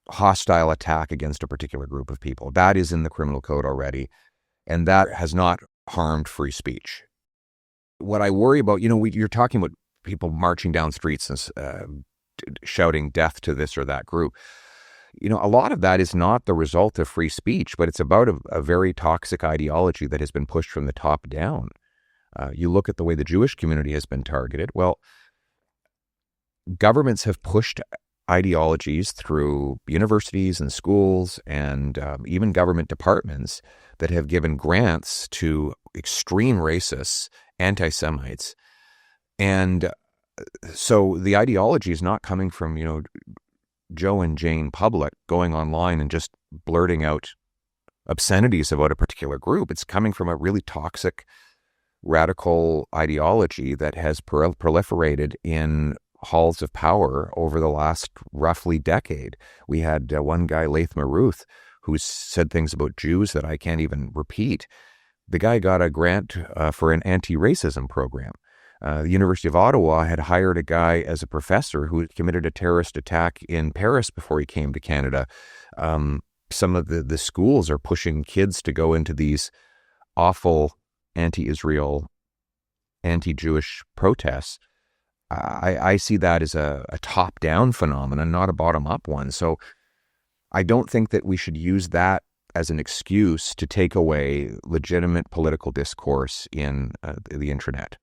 hostile attack against a particular group of people. That is in the criminal code already. And that has not harmed free speech. What I worry about, you're talking about people marching down streets and shouting death to this or that group. A lot of that is not the result of free speech, but it's about a very toxic ideology that has been pushed from the top down. You look at the way the Jewish community has been targeted. Well, governments have pushed ideologies through universities and schools and even government departments that have given grants to extreme racists, anti-Semites. And so the ideology is not coming from, Joe and Jane public going online and just blurting out obscenities about a particular group. It's coming from a really toxic, radical ideology that has proliferated in halls of power over the last roughly decade. We had one guy, Laith Maruth, who's said things about Jews that I can't even repeat. The guy got a grant for an anti-racism program. The University of Ottawa had hired a guy as a professor who had committed a terrorist attack in Paris before he came to Canada. Some of the schools are pushing kids to go into these awful anti-Israel, anti-Jewish protests. I see that as a top-down phenomenon, not a bottom-up one. So I don't think that we should use that as an excuse to take away legitimate political discourse in the internet.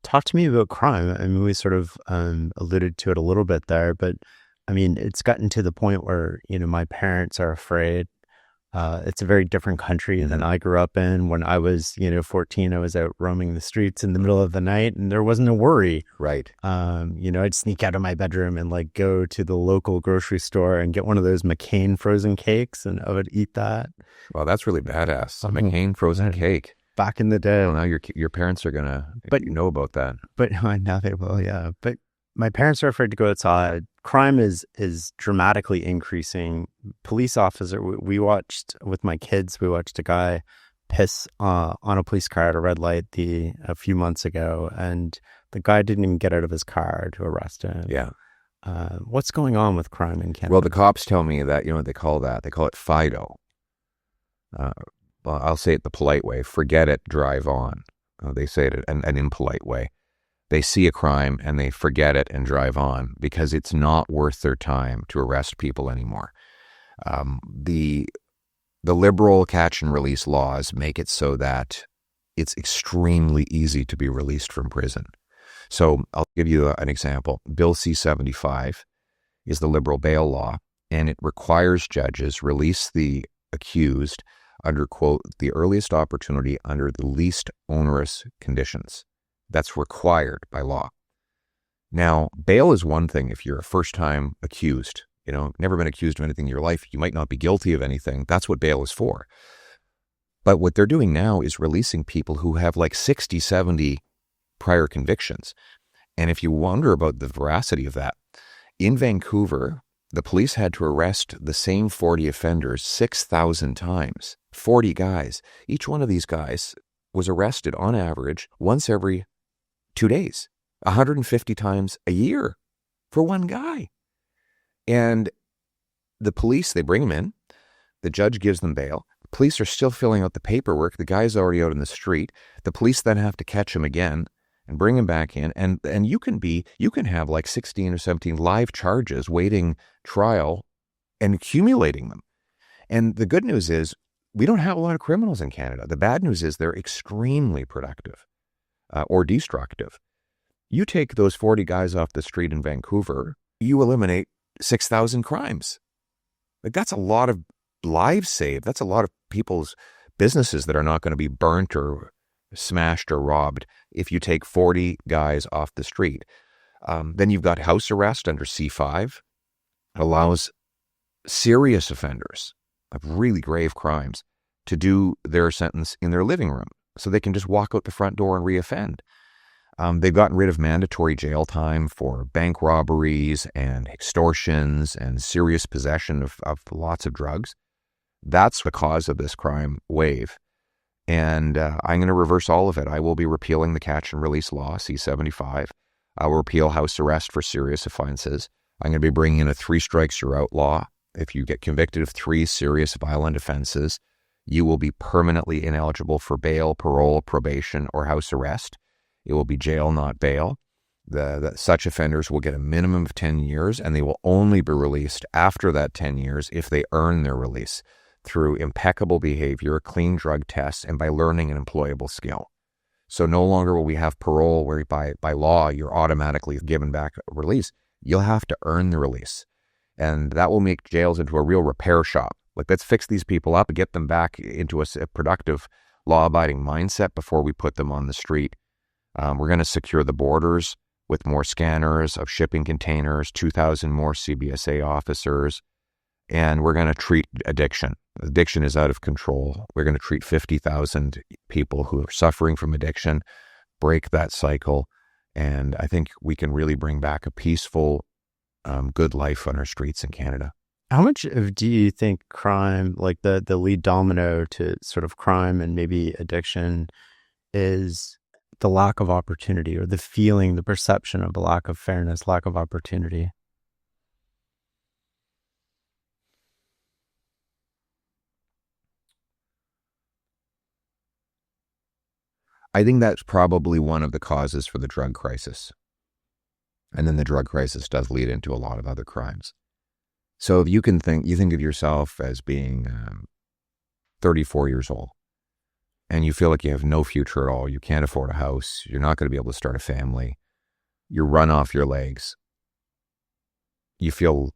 Talk to me about crime. I mean, we sort of alluded to it a little bit there, but I mean, it's gotten to the point where, my parents are afraid. It's a very different country than I grew up in. When I was, 14, I was out roaming the streets in the middle of the night and there wasn't a worry. Right. I'd sneak out of my bedroom and like go to the local grocery store and get one of those McCain frozen cakes, and I would eat that. Well, that's really badass. A McCain frozen cake. Back in the day. Well, now your parents are going to know about that. But now they will, yeah. But my parents are afraid to go outside. Crime is dramatically increasing. Police officer, we watched with my kids, we watched a guy piss on a police car at a red light a few months ago, and the guy didn't even get out of his car to arrest him. Yeah. What's going on with crime in Canada? Well, the cops tell me that, what they call that? They call it FIDO. Well, I'll say it the polite way. Forget it, drive on. They say it an impolite way. They see a crime and they forget it and drive on because it's not worth their time to arrest people anymore. The liberal catch and release laws make it so that it's extremely easy to be released from prison. So I'll give you an example. Bill C-75 is the liberal bail law, and it requires judges release the accused under, quote, the earliest opportunity under the least onerous conditions. That's required by law. Now, bail is one thing if you're a first-time accused. Never been accused of anything in your life. You might not be guilty of anything. That's what bail is for. But what they're doing now is releasing people who have like 60, 70 prior convictions. And if you wonder about the veracity of that, in Vancouver, the police had to arrest the same 40 offenders 6,000 times. 40 guys. Each one of these guys was arrested on average once every 2 days, 150 times a year for one guy. And the police, they bring him in. The judge gives them bail. The police are still filling out the paperwork. The guy's already out in the street. The police then have to catch him again and bring him back in. And you can have like 16 or 17 live charges waiting trial and accumulating them. And the good news is we don't have a lot of criminals in Canada. The bad news is they're extremely productive or destructive. You take those 40 guys off the street in Vancouver, you eliminate 6,000 crimes. Like that's a lot of lives saved. That's a lot of people's businesses that are not going to be burnt or smashed or robbed if you take 40 guys off the street. Then you've got house arrest under C5. It allows serious offenders of really grave crimes to do their sentence in their living room so they can just walk out the front door and reoffend. They've gotten rid of mandatory jail time for bank robberies and extortions and serious possession of lots of drugs. That's the cause of this crime wave. And I'm going to reverse all of it. I will be repealing the catch and release law, C-75. I will repeal house arrest for serious offenses. I'm going to be bringing in a 3 strikes you're out law. If you get convicted of 3 serious violent offenses, you will be permanently ineligible for bail, parole, probation, or house arrest. It will be jail, not bail. Such offenders will get a minimum of 10 years, and they will only be released after that 10 years if they earn their release through impeccable behavior, clean drug tests, and by learning an employable skill. So no longer will we have parole where by law you're automatically given back a release. You'll have to earn the release. And that will make jails into a real repair shop. Like, let's fix these people up and get them back into a productive, law-abiding mindset before we put them on the street. We're going to secure the borders with more scanners of shipping containers, 2,000 more CBSA officers, and we're going to treat addiction. Addiction is out of control. We're going to treat 50,000 people who are suffering from addiction, break that cycle, and I think we can really bring back a peaceful, good life on our streets in Canada. How much do you think crime, like the lead domino to sort of crime and maybe addiction, is the lack of opportunity or the feeling, the perception of a lack of fairness, lack of opportunity? I think that's probably one of the causes for the drug crisis. And then the drug crisis does lead into a lot of other crimes. So if you think of yourself as being 34 years old, and you feel like you have no future at all, you can't afford a house, you're not going to be able to start a family, you're run off your legs, you feel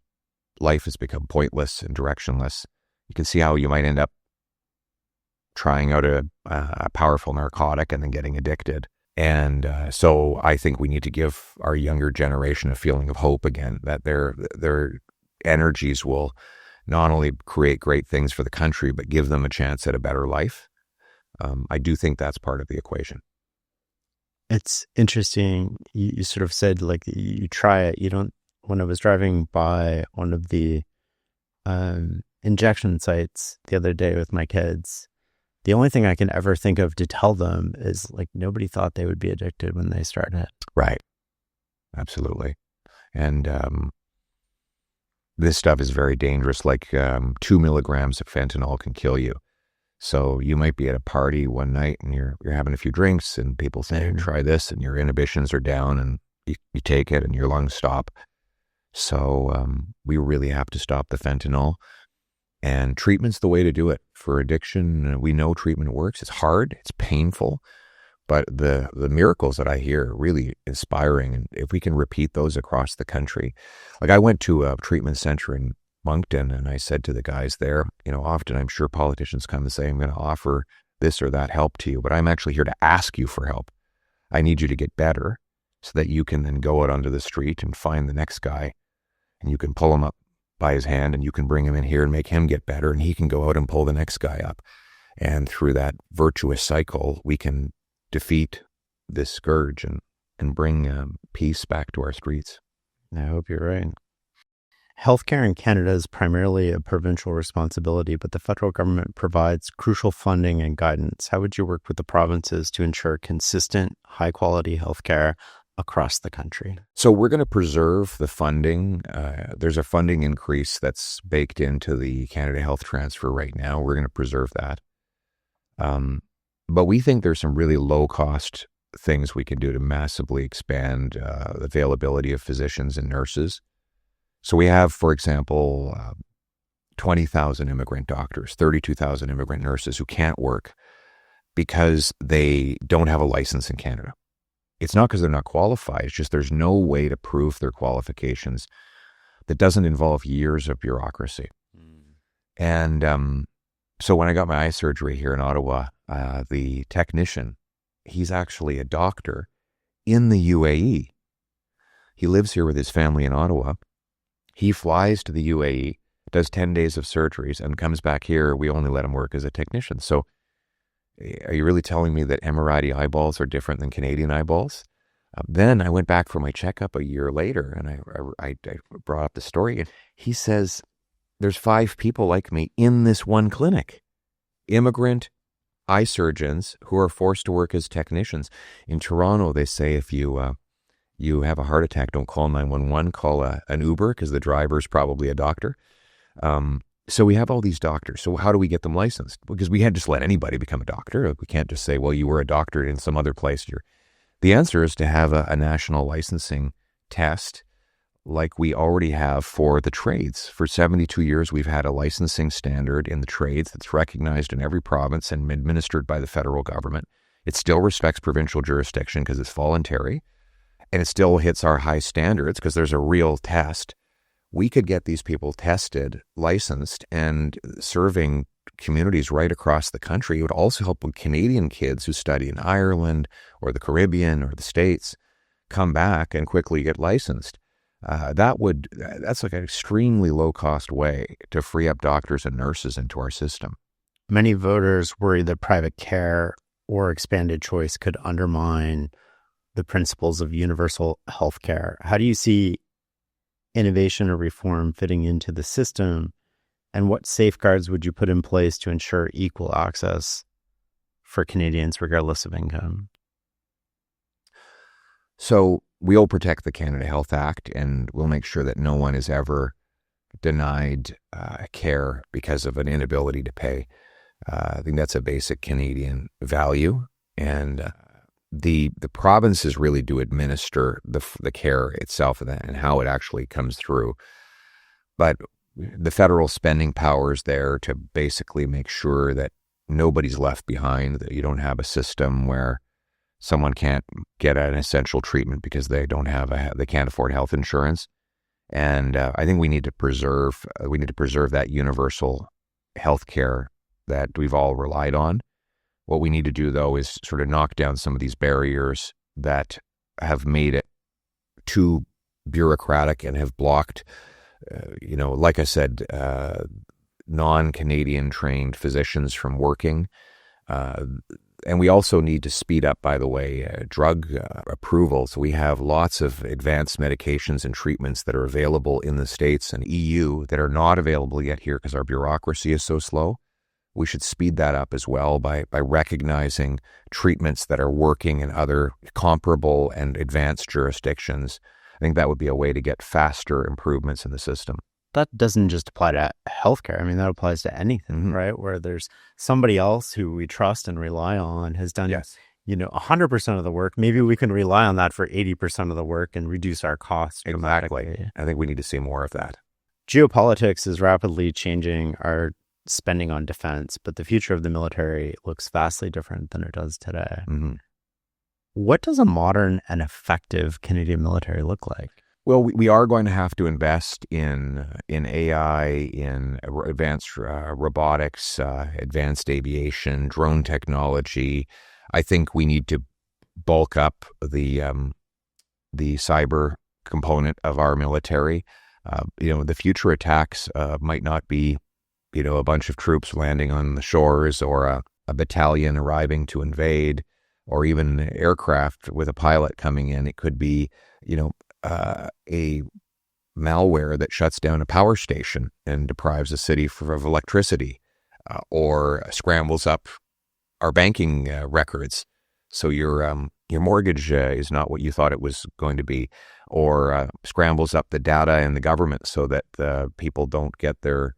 life has become pointless and directionless, you can see how you might end up trying out a powerful narcotic and then getting addicted. And so I think we need to give our younger generation a feeling of hope again, that their energies will not only create great things for the country, but give them a chance at a better life. I do think that's part of the equation. It's interesting. You sort of said, like, you try it. You don't, when I was driving by one of the injection sites the other day with my kids, the only thing I can ever think of to tell them is, like, nobody thought they would be addicted when they started. Right. Absolutely. And this stuff is very dangerous. Like 2 milligrams of fentanyl can kill you. So you might be at a party one night and you're having a few drinks and people say, try this, and your inhibitions are down and you take it and your lungs stop. So we really have to stop the fentanyl. And treatment's the way to do it. For addiction, we know treatment works. It's hard, it's painful, but the miracles that I hear are really inspiring. And if we can repeat those across the country. Like, I went to a treatment center in Moncton and I said to the guys there, often I'm sure politicians come and say, I'm going to offer this or that help to you, but I'm actually here to ask you for help. I need you to get better so that you can then go out onto the street and find the next guy and you can pull him up by his hand and you can bring him in here and make him get better and he can go out and pull the next guy up. And through that virtuous cycle, we can defeat this scourge and bring peace back to our streets. I hope you're right. Healthcare in Canada is primarily a provincial responsibility, but the federal government provides crucial funding and guidance. How would you work with the provinces to ensure consistent, high-quality healthcare across the country? So we're going to preserve the funding. There's a funding increase that's baked into the Canada Health Transfer right now. We're going to preserve that. But we think there's some really low-cost things we can do to massively expand the availability of physicians and nurses. So we have, for example, 20,000 immigrant doctors, 32,000 immigrant nurses who can't work because they don't have a license in Canada. It's not because they're not qualified. It's just there's no way to prove their qualifications that doesn't involve years of bureaucracy. And so when I got my eye surgery here in Ottawa, the technician, he's actually a doctor in the UAE. He lives here with his family in Ottawa. He flies to the UAE, does 10 days of surgeries, and comes back here. We only let him work as a technician. So are you really telling me that Emirati eyeballs are different than Canadian eyeballs? Then I went back for my checkup a year later, and I brought up the story, and he says, there's 5 people like me in this one clinic. Immigrant eye surgeons who are forced to work as technicians. In Toronto, they say if you have a heart attack, don't call 911, call an Uber because the driver's probably a doctor. So we have all these doctors. So how do we get them licensed? Because we can't just let anybody become a doctor. We can't just say, well, you were a doctor in some other place. The answer is to have a national licensing test like we already have for the trades. For 72 years, we've had a licensing standard in the trades that's recognized in every province and administered by the federal government. It still respects provincial jurisdiction because it's voluntary. And it still hits our high standards because there's a real test. We could get these people tested, licensed, and serving communities right across the country. It would also help with Canadian kids who study in Ireland or the Caribbean or the States come back and quickly get licensed. That's like an extremely low-cost way to free up doctors and nurses into our system. Many voters worry that private care or expanded choice could undermine the principles of universal health care. How do you see innovation or reform fitting into the system? And what safeguards would you put in place to ensure equal access for Canadians regardless of income? So we'll protect the Canada Health Act, and we'll make sure that no one is ever denied care because of an inability to pay. I think that's a basic Canadian value, and the provinces really do administer the care itself and how it actually comes through. But the federal spending power is there to basically make sure that nobody's left behind, that you don't have a system where someone can't get an essential treatment because they can't afford health insurance. And I think we need to preserve that universal health care that we've all relied on. What we need to do, though, is sort of knock down some of these barriers that have made it too bureaucratic and have blocked, like I said, non-Canadian trained physicians from working. And we also need to speed up, by the way, drug approvals. We have lots of advanced medications and treatments that are available in the States and EU that are not available yet here because our bureaucracy is so slow. We should speed that up as well by recognizing treatments that are working in other comparable and advanced jurisdictions. I think that would be a way to get faster improvements in the system. That doesn't just apply to healthcare. I mean, that applies to anything, right? Where there's somebody else who we trust and rely on has done, 100% of the work. Maybe we can rely on that for 80% of the work and reduce our costs dramatically. Exactly. I think we need to see more of that. Geopolitics is rapidly changing our spending on defense, but the future of the military looks vastly different than it does today. Mm-hmm. What does a modern and effective Canadian military look like? Well, we are going to have to invest in AI, in advanced robotics, advanced aviation, drone technology. I think we need to bulk up the cyber component of our military. The future attacks might not be, a bunch of troops landing on the shores or a battalion arriving to invade, or even aircraft with a pilot coming in. It could be, a malware that shuts down a power station and deprives a city of electricity, or scrambles up our banking records, so your mortgage is not what you thought it was going to be, or scrambles up the data in the government so that people don't get their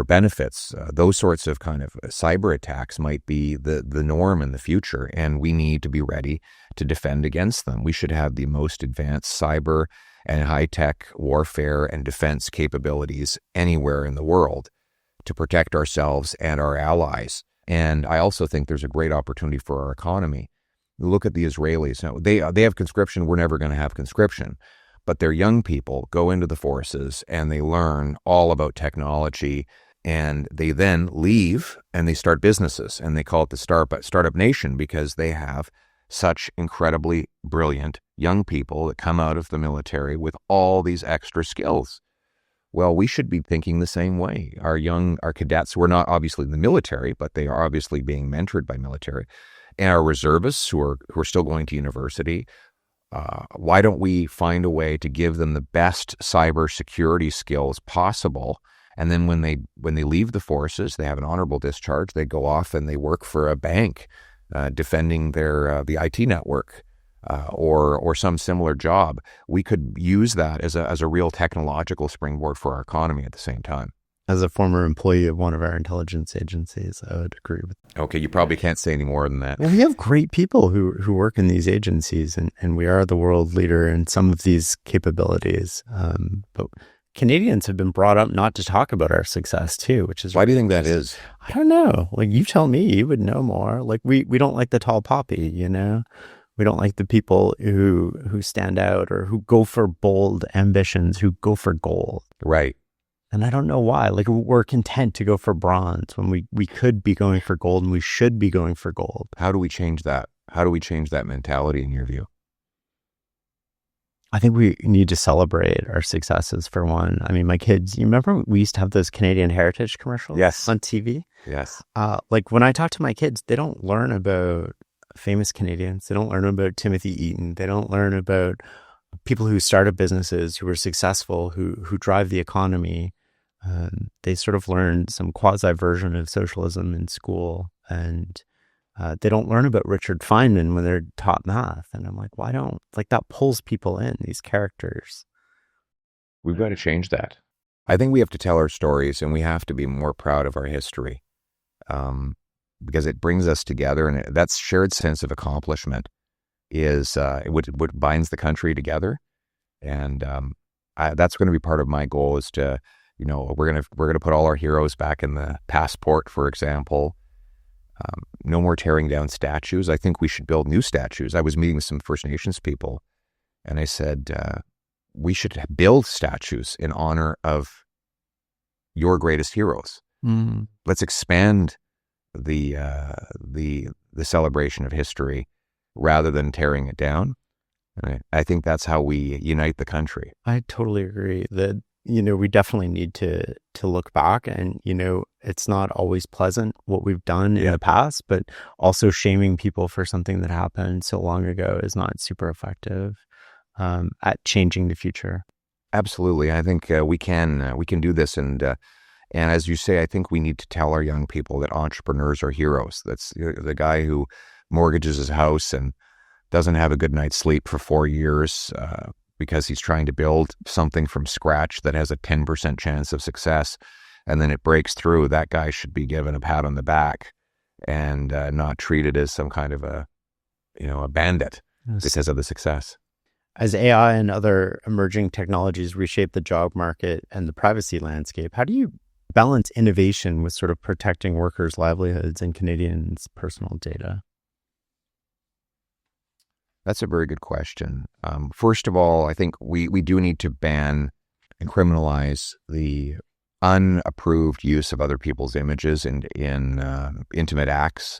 benefits. Those sorts of kind of cyber attacks might be the norm in the future, and we need to be ready to defend against them. We should have the most advanced cyber and high-tech warfare and defense capabilities anywhere in the world to protect ourselves and our allies. And I also think there's a great opportunity for our economy. Look at the Israelis. Now, they have conscription. We're never going to have conscription. But their young people go into the forces and they learn all about technology, and they then leave and they start businesses, and they call it the startup nation because they have such incredibly brilliant young people that come out of the military with all these extra skills. Well, we should be thinking the same way. Our cadets, who are not obviously in the military, but they are obviously being mentored by military, and our reservists who are still going to university. Why don't we find a way to give them the best cybersecurity skills possible? And then when they leave the forces, they have an honorable discharge. They go off and they work for a bank, defending the IT network, or some similar job. We could use that as a real technological springboard for our economy at the same time. As a former employee of one of our intelligence agencies, I would agree with that. Okay, you probably can't say any more than that. Well, we have great people who work in these agencies, and we are the world leader in some of these capabilities. But Canadians have been brought up not to talk about our success too, which is... Why do you think that is? I don't know. Like, you tell me, you would know more. Like, we don't like the tall poppy, We don't like the people who stand out or who go for bold ambitions, who go for gold. Right. And I don't know why. Like, we're content to go for bronze when we could be going for gold, and we should be going for gold. How do we change that? How do we change that mentality in your view? I think we need to celebrate our successes, for one. I mean, my kids, you remember we used to have those Canadian heritage commercials on TV? Yes. Like, when I talk to my kids, they don't learn about famous Canadians. They don't learn about Timothy Eaton. They don't learn about people who started businesses, who were successful, who drive the economy, they sort of learn some quasi version of socialism in school, and they don't learn about Richard Feynman when they're taught math. And I'm like, why don't, like, that pulls people in, these characters. We've got to change that. I think we have to tell our stories, and we have to be more proud of our history, because it brings us together, and that shared sense of accomplishment is what binds the country together. And that's going to be part of my goal, is to, we're going to put all our heroes back in the passport, for example. No more tearing down statues. I think we should build new statues. I was meeting with some First Nations people, and I said, we should build statues in honor of your greatest heroes. Mm. Let's expand the celebration of history rather than tearing it down. And I think that's how we unite the country. I totally agree that, we definitely need to look back, and, it's not always pleasant what we've done in the past, but also shaming people for something that happened so long ago is not super effective at changing the future. Absolutely. I think we can do this. And as you say, I think we need to tell our young people that entrepreneurs are heroes. That's the guy who mortgages his house and doesn't have a good night's sleep for 4 years because he's trying to build something from scratch that has a 10% chance of success, and then it breaks through. That guy should be given a pat on the back and not treated as some kind of a bandit because of the success. As AI and other emerging technologies reshape the job market and the privacy landscape, how do you balance innovation with sort of protecting workers' livelihoods and Canadians' personal data? That's a very good question. First of all, I think we do need to ban and criminalize the unapproved use of other people's images in intimate acts.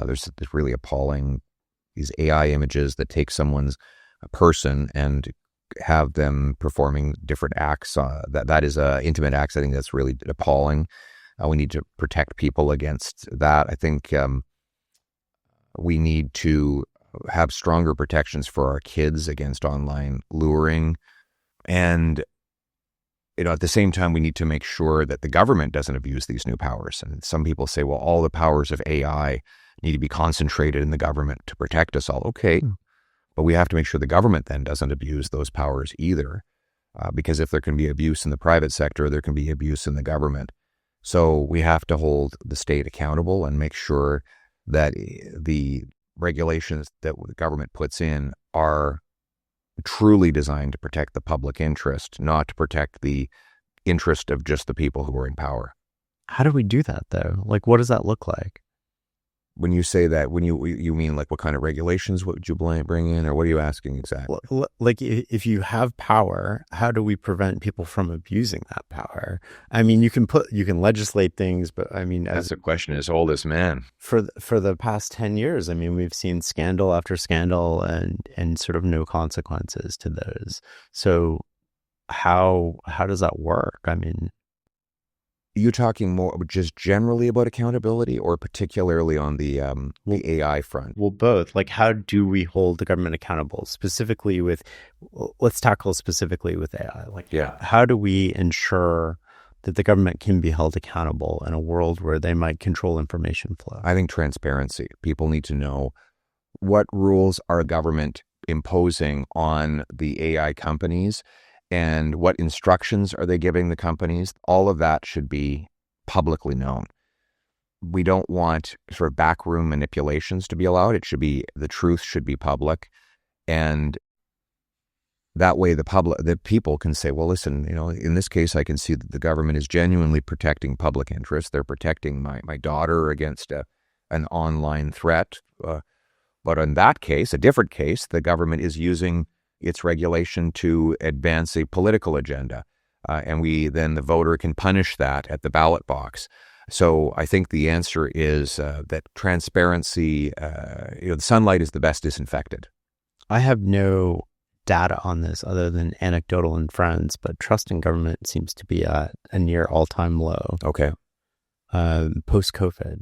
There's really appalling, these AI images that take someone's person and have them performing different acts. That is intimate acts. I think that's really appalling. We need to protect people against that. I think we need to have stronger protections for our kids against online luring. And, at the same time, we need to make sure that the government doesn't abuse these new powers. And some people say, well, all the powers of AI need to be concentrated in the government to protect us all. Okay. But we have to make sure the government then doesn't abuse those powers either. Because if there can be abuse in the private sector, there can be abuse in the government. So we have to hold the state accountable and make sure that the regulations that the government puts in are truly designed to protect the public interest, not to protect the interest of just the people who are in power. How do we do that, though? Like, what does that look like? When you say that, when you mean like what kind of regulations would you bring in, or what are you asking exactly? Like, if you have power, how do we prevent people from abusing that power? I mean, you can legislate things, but I mean, that's a question as old as man. For the past 10 years, I mean, we've seen scandal after scandal and sort of no consequences to those. So how does that work? I mean, you talking more just generally about accountability, or particularly on the AI front? Well, both. Like, how do we hold the government accountable? Let's tackle specifically with AI. Like, how do we ensure that the government can be held accountable in a world where they might control information flow? I think transparency. People need to know what rules our government imposing on the AI companies, and what instructions are they giving the companies. All of that should be publicly known. We don't want sort of backroom manipulations to be allowed. The truth should be public. And that way the people can say, well, listen, in this case, I can see that the government is genuinely protecting public interest. They're protecting my daughter against an online threat. But in that case, a different case, the government is using its regulation to advance a political agenda. And the voter can punish that at the ballot box. So I think the answer is that transparency, the sunlight is the best disinfectant. I have no data on this other than anecdotal and friends, but trust in government seems to be at a near all-time low. Okay. Post-COVID.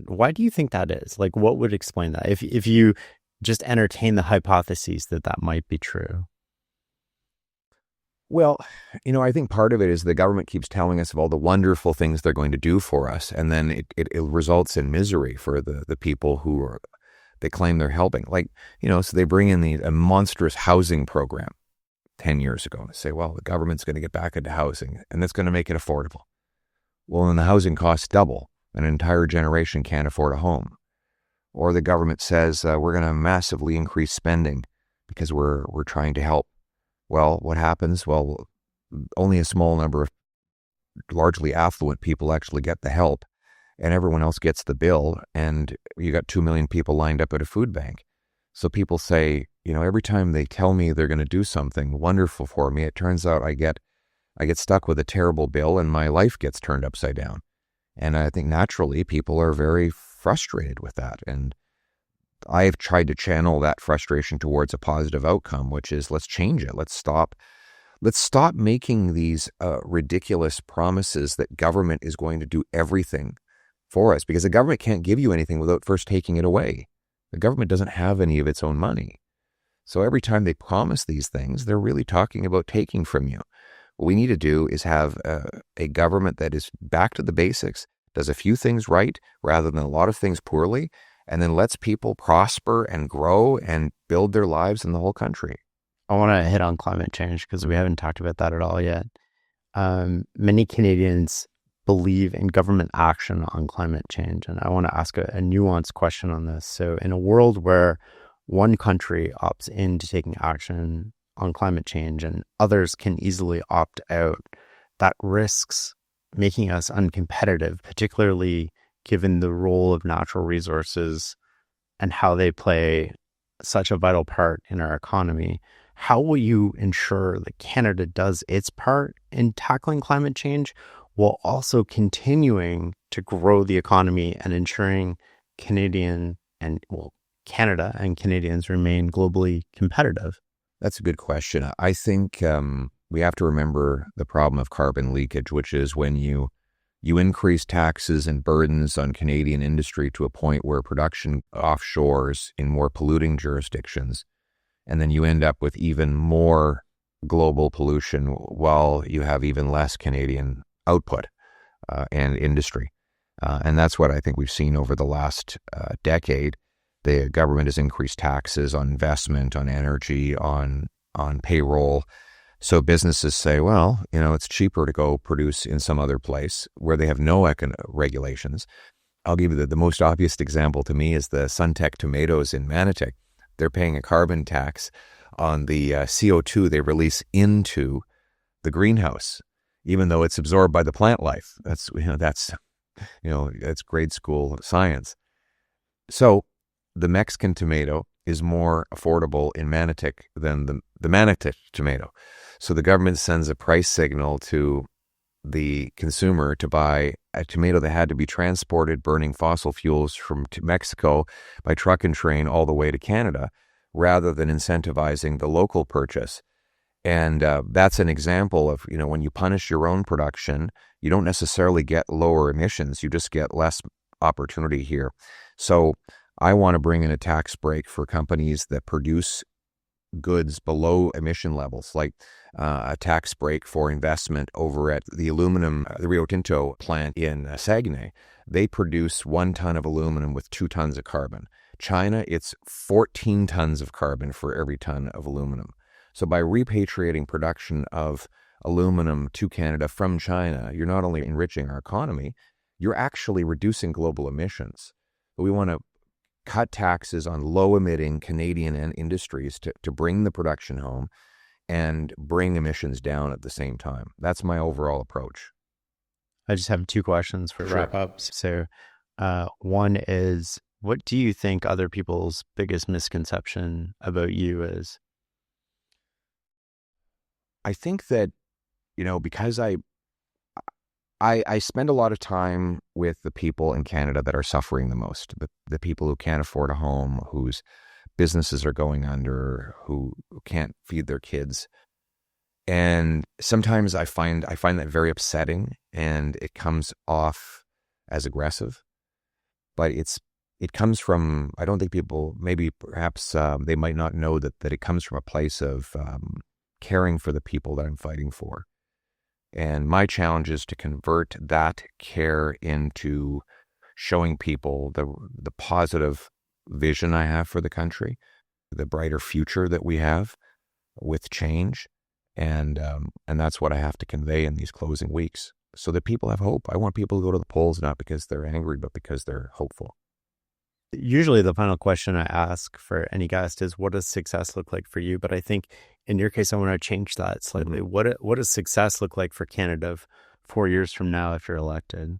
Why do you think that is? Like, what would explain that? If you just entertain the hypotheses that that might be true? Well, I think part of it is the government keeps telling us of all the wonderful things they're going to do for us, and then it results in misery for the people they claim they're helping. So they bring in a monstrous housing program 10 years ago and say, well, the government's going to get back into housing, and that's going to make it affordable. Well, then the housing costs double. An entire generation can't afford a home. Or the government says, we're going to massively increase spending because we're trying to help. Well, what happens? Well, only a small number of largely affluent people actually get the help, and everyone else gets the bill, and you got 2 million people lined up at a food bank. So people say, every time they tell me they're going to do something wonderful for me, it turns out I get stuck with a terrible bill and my life gets turned upside down. And I think naturally people are very frustrated with that. And I've tried to channel that frustration towards a positive outcome, which is let's change it. Let's stop making these ridiculous promises that government is going to do everything for us, because the government can't give you anything without first taking it away. The government doesn't have any of its own money. So every time they promise these things, they're really talking about taking from you. What we need to do is have a government that is back to the basics, does a few things right rather than a lot of things poorly, and then lets people prosper and grow and build their lives in the whole country. I want to hit on climate change because we haven't talked about that at all yet. Many Canadians believe in government action on climate change, and I want to ask a nuanced question on this. So in a world where one country opts into taking action on climate change and others can easily opt out, that risks making us uncompetitive, particularly given the role of natural resources and how they play such a vital part in our economy. How will you ensure that Canada does its part in tackling climate change while also continuing to grow the economy and ensuring Canada and Canadians remain globally competitive? That's a good question. I think we have to remember the problem of carbon leakage, which is when you increase taxes and burdens on Canadian industry to a point where production offshores in more polluting jurisdictions, and then you end up with even more global pollution while you have even less Canadian output and industry. And that's what I think we've seen over the last decade. The government has increased taxes on investment, on energy, on payroll. So businesses say, well, it's cheaper to go produce in some other place where they have no regulations. I'll give you the most obvious example to me is the Suntec tomatoes in Manotick. They're paying a carbon tax on the CO2 they release into the greenhouse, even though it's absorbed by the plant life. That's grade school science. So the Mexican tomato is more affordable in Manotick than the Manotick tomato. So the government sends a price signal to the consumer to buy a tomato that had to be transported burning fossil fuels from Mexico by truck and train all the way to Canada, rather than incentivizing the local purchase. And that's an example of, when you punish your own production, you don't necessarily get lower emissions, you just get less opportunity here. So I want to bring in a tax break for companies that produce goods below emission levels, like a tax break for investment over at the Rio Tinto plant in Saguenay. They produce 1 ton of aluminum with 2 tons of carbon. China, it's 14 tons of carbon for every ton of aluminum. So by repatriating production of aluminum to Canada from China, you're not only enriching our economy, you're actually reducing global emissions. But we want to cut taxes on low-emitting Canadian industries to bring the production home and bring emissions down at the same time. That's my overall approach. I just have 2 questions for wrap-ups. So one is, what do you think other people's biggest misconception about you is? I think that, because I spend a lot of time with the people in Canada that are suffering the most, the people who can't afford a home, whose businesses are going under, who can't feed their kids. And sometimes I find that very upsetting, and it comes off as aggressive. But it's it comes from, I don't think people, maybe perhaps they might not know that it comes from a place of caring for the people that I'm fighting for. And my challenge is to convert that care into showing people the positive vision I have for the country, the brighter future that we have with change. And that's what I have to convey in these closing weeks so that people have hope. I want people to go to the polls not because they're angry, but because they're hopeful. Usually the final question I ask for any guest is, what does success look like for you? But I think in your case, I want to change that slightly. What does success look like for Canada 4 years from now if you're elected?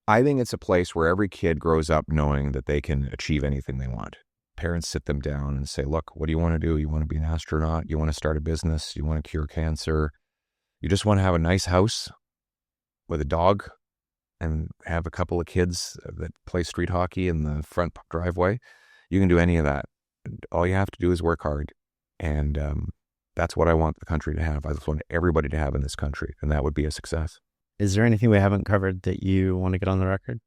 I think it's a place where every kid grows up knowing that they can achieve anything they want. Parents sit them down and say, look, what do you want to do? You want to be an astronaut? You want to start a business? You want to cure cancer? You just want to have a nice house with a dog and have a couple of kids that play street hockey in the front driveway? You can do any of that. All you have to do is work hard. And that's what I want the country to have. I just want everybody to have in this country, and that would be a success. Is there anything we haven't covered that you want to get on the record?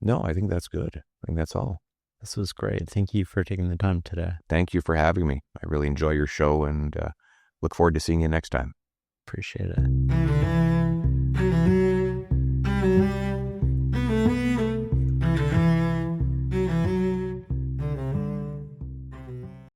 No, I think that's good. I think that's all. This was great. Thank you for taking the time today. Thank you for having me. I really enjoy your show and look forward to seeing you next time. Appreciate it.